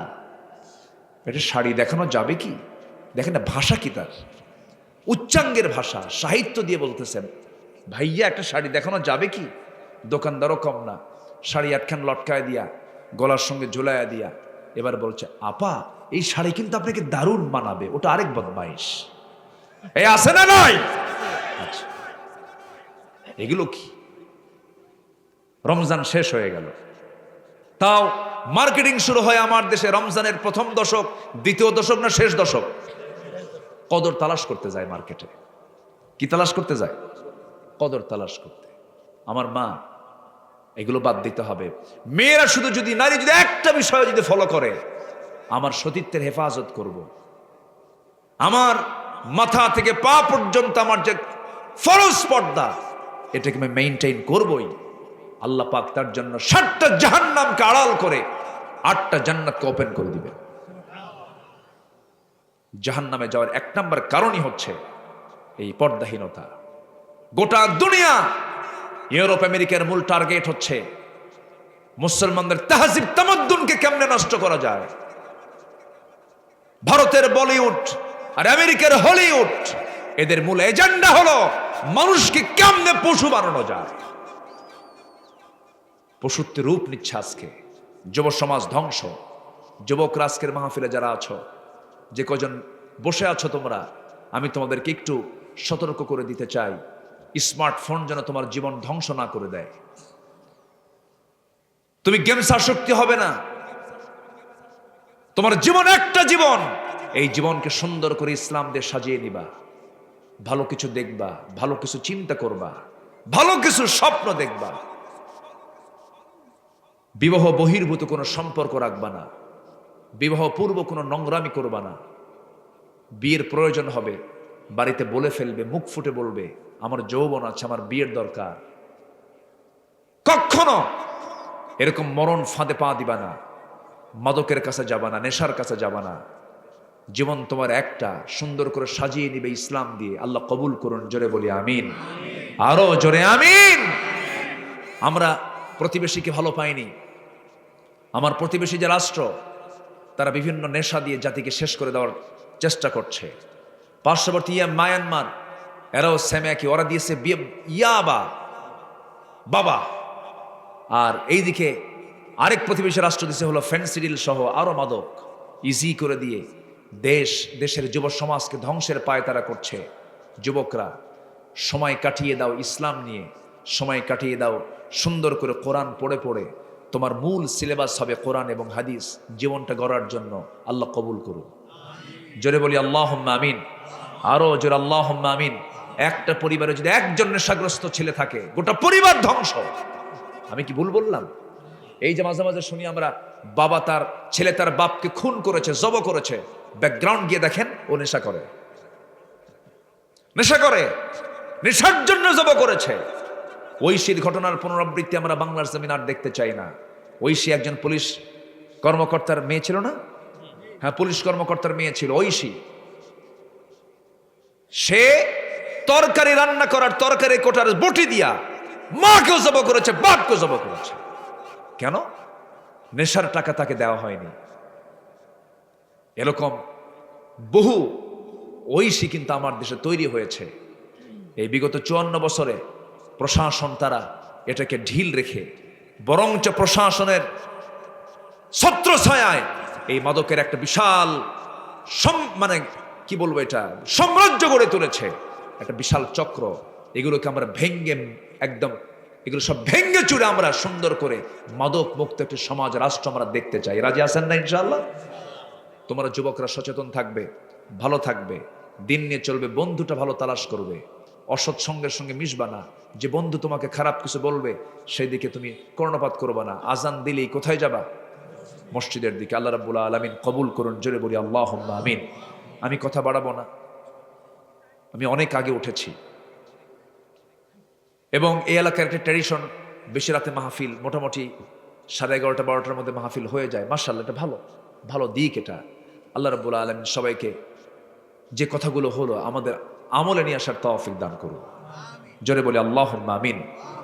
এটা শাড়ি দেখানো যাবে কি? দেখেন না ভাষা কি তার, উচ্চাঙ্গের ভাষা, সাহিত্য দিয়ে বলতেছেন, ভাইয়া একটা শাড়ি দেখানো যাবে কি? দোকানদারও কম না, শাড়ি 8খান লটকায় দিয়া, গলার সঙ্গে ঝুলাইয়া দিয়া এবার বলছে, আপা এই শাড়ি কিন্তু আপনাকে দারুণ মানাবে, ওটা আরেক বদমাইশ। এই আছে না নাই? আচ্ছা, এগুলো কি? রমজান শেষ হয়ে গেল, তাও মার্কেটিং শুরু হয় আমার দেশে রমজানের প্রথম দশক, দ্বিতীয় দশক না শেষ দশক। কদর তালাশ করতে যায় মার্কেটে। কি তালাশ করতে যায়? কদর তালাশ করতে। আমার মা, এগুলো বাদ দিতে হবে। মেয়েরা শুধু যদি, নারী যদি একটা বিষয় যদি ফলো করে, আমার সতীত্বের হেফাজত করব, আমার মাথা থেকে পা পর্যন্ত আমার যে ফরজ পর্দা, এটাকে আমি মেইনটেইন করবই। আল্লাহ পাক তার জন্য 7টা জাহান্নামকে আড়াল করে 8টা জান্নাতকে ওপেন করে দিবেন। জাহান্নামে যাওয়ার 1 নম্বর কারণই হচ্ছে এই পর্দাহীনতা। গোটা দুনিয়া, ইউরোপ আমেরিকার মূল টার্গেট হচ্ছে মুসলমানদের তাহজিব তামাদ্দুনকে কেমনে নষ্ট করা যায়। ভারতের বলিউড আর আমেরিকার হলিউড, এদের মূল এজেন্ডা হলো মানুষকে কেমনে পশু বানানো যায়। পশুত্বের রূপ নিচ্ছে আজকে যুব সমাজ ধ্বংস। যুবকরা আজকের মাহফিলে যারা আছো, যে কজন বসে আছো তোমরা, আমি তোমাদেরকে একটু সতর্ক করে দিতে চাই, স্মার্টফোন যেন তোমার জীবন ধ্বংস না করে দেয়। তুমি গেমস আসক্তি হবে না। তোমার জীবন একটা জীবন, এই জীবনকে সুন্দর করে ইসলাম দিয়ে সাজিয়ে নিবা। ভালো কিছু দেখবা, ভালো কিছু চিন্তা করবা, ভালো কিছু স্বপ্ন দেখবা। বিবাহ বহির্ভূত কোনো সম্পর্ক রাখবা না, বিবাহ পূর্ব কোনো নোংরামি করবা না। বিয়ের প্রয়োজন হবে, বাড়িতে বলে ফেলবে, মুখ ফুটে বলবে আমার যৌবন আছে, আমার বিয়ের দরকার। কখনো এরকম মরণ ফাঁদে পা দিবা না, মাদকের কাছে যাবা না, নেশার কাছে যাবা না। জীবন তোমার একটা, সুন্দর করে সাজিয়ে নিবে ইসলাম দিয়ে। আল্লাহ কবুল করুন, জোরে বলি আমিন, আরো জোরে আমিন। আমরা প্রতিবেশীকে ভালো পাইনি। আমার প্রতিবেশী যে রাষ্ট্র, তারা বিভিন্ন নেশা দিয়ে জাতিকে শেষ করে দেওয়ার চেষ্টা করছে। পার্শ্ববর্তী মায়ানমার, এরাও সেমেকি, ওরা দিয়েছে ইয়াবা বাবা। আর এইদিকে আরেক প্রতিবেশী রাষ্ট্র দিয়েছে হলো ফেন্সিডিল সহ আরো মাদক ইজি করে দিয়ে দেশের যুব সমাজকে ধ্বংসের পায় তারা করছে। যুবকরা, সময় কাটিয়ে দাও ইসলাম নিয়ে, সময় কাটিয়ে দাও সুন্দর করে কোরআন পড়ে পড়ে। তোমার মূল সিলেবাস হবে কোরআন এবং হাদিস, জীবনটা গড়ার জন্য। আল্লাহ কবুল করুন, জোরে বলি আল্লাহুম্মা আমিন, আরো জোরে আল্লাহুম্মা আমিন। একটা পরিবারে যদি একজন নেশাগ্রস্ত ছেলে থাকে, গোটা পরিবার ধ্বংস। আমি কি ভুল বললাম? এই যে মাঝে মাঝে শুনি আমরা, বাবা তার ছেলে তার বাপকে খুন করেছে, জব করেছে, ব্যাকগ্রাউন্ড গিয়ে দেখেন ও নেশা করে, নেশা করে, নেশার জন্য জব করেছে। ঐশীর ঘটনার পুনরাবৃত্তি আমরা বাংলার জমিন আর দেখতে চাই না। ঐশী একজন পুলিশ কর্মকর্তার মেয়ে ছিল না? হ্যাঁ, পুলিশ কর্মকর্তার মেয়ে ছিল ঐশী। সে তরকারি রান্না করার তরকারি কোটার বটি দিয়া মাকেও জব করেছে, বাপকেও জব করেছে। কেন? নেশার টাকা তাকে দেওয়া হয়নি। এরকম বহু ঐশী কিন্তু আমার দেশে তৈরি হয়েছে। এই বিগত 54 বছরে প্রশাসন তারা এটাকে ঢিল রেখে, বরঞ্চ প্রশাসনের ছত্রছায়ায় এই মাদকের একটা বিশাল মানে কি বলবো, এটা সাম্রাজ্য গড়ে তুলেছে, একটা বিশাল চক্র। এগুলোকে আমরা ভেঙ্গে একদম, এগুলো সব ভেঙ্গে চুরে আমরা সুন্দর করে মাদক মুক্ত একটি সমাজ, রাষ্ট্র আমরা দেখতে চাই। রাজি আছেন না ইনশাআল্লাহ? তোমরা যুবকরা সচেতন থাকবে, ভালো থাকবে, দিন নিয়ে চলবে, বন্ধুটা ভালো তালাশ করবে, অসৎ সঙ্গের সঙ্গে মিশবা না। যে বন্ধু তোমাকে খারাপ কিছু বলবে সেই দিকে তুমি কর্ণপাত করবা না। আজান দিলেই কোথায় যাবা? মসজিদের দিকে। আল্লাহ রাব্বুল আলামিন কবুল করুন, জোরে বলি আল্লাহুম্মা আমিন। আমি কথা বাড়াবো না, আমি অনেক আগে উঠেছি এবং এই এলাকার একটা ট্র্যাডিশন, বেশি রাতে মাহফিল, মোটামুটি 11:30 12টার মধ্যে মাহফিল হয়ে যায়। মাশাআল্লাহ, এটা ভালো ভালো দিক এটা। আল্লাহ রাব্বুল আলামিন সবাইকে যে কথাগুলো হলো আমাদের আমলে নিয়ে আসার তৌফিক দান করুন, জোরে বলি আল্লাহুম্মা আমিন।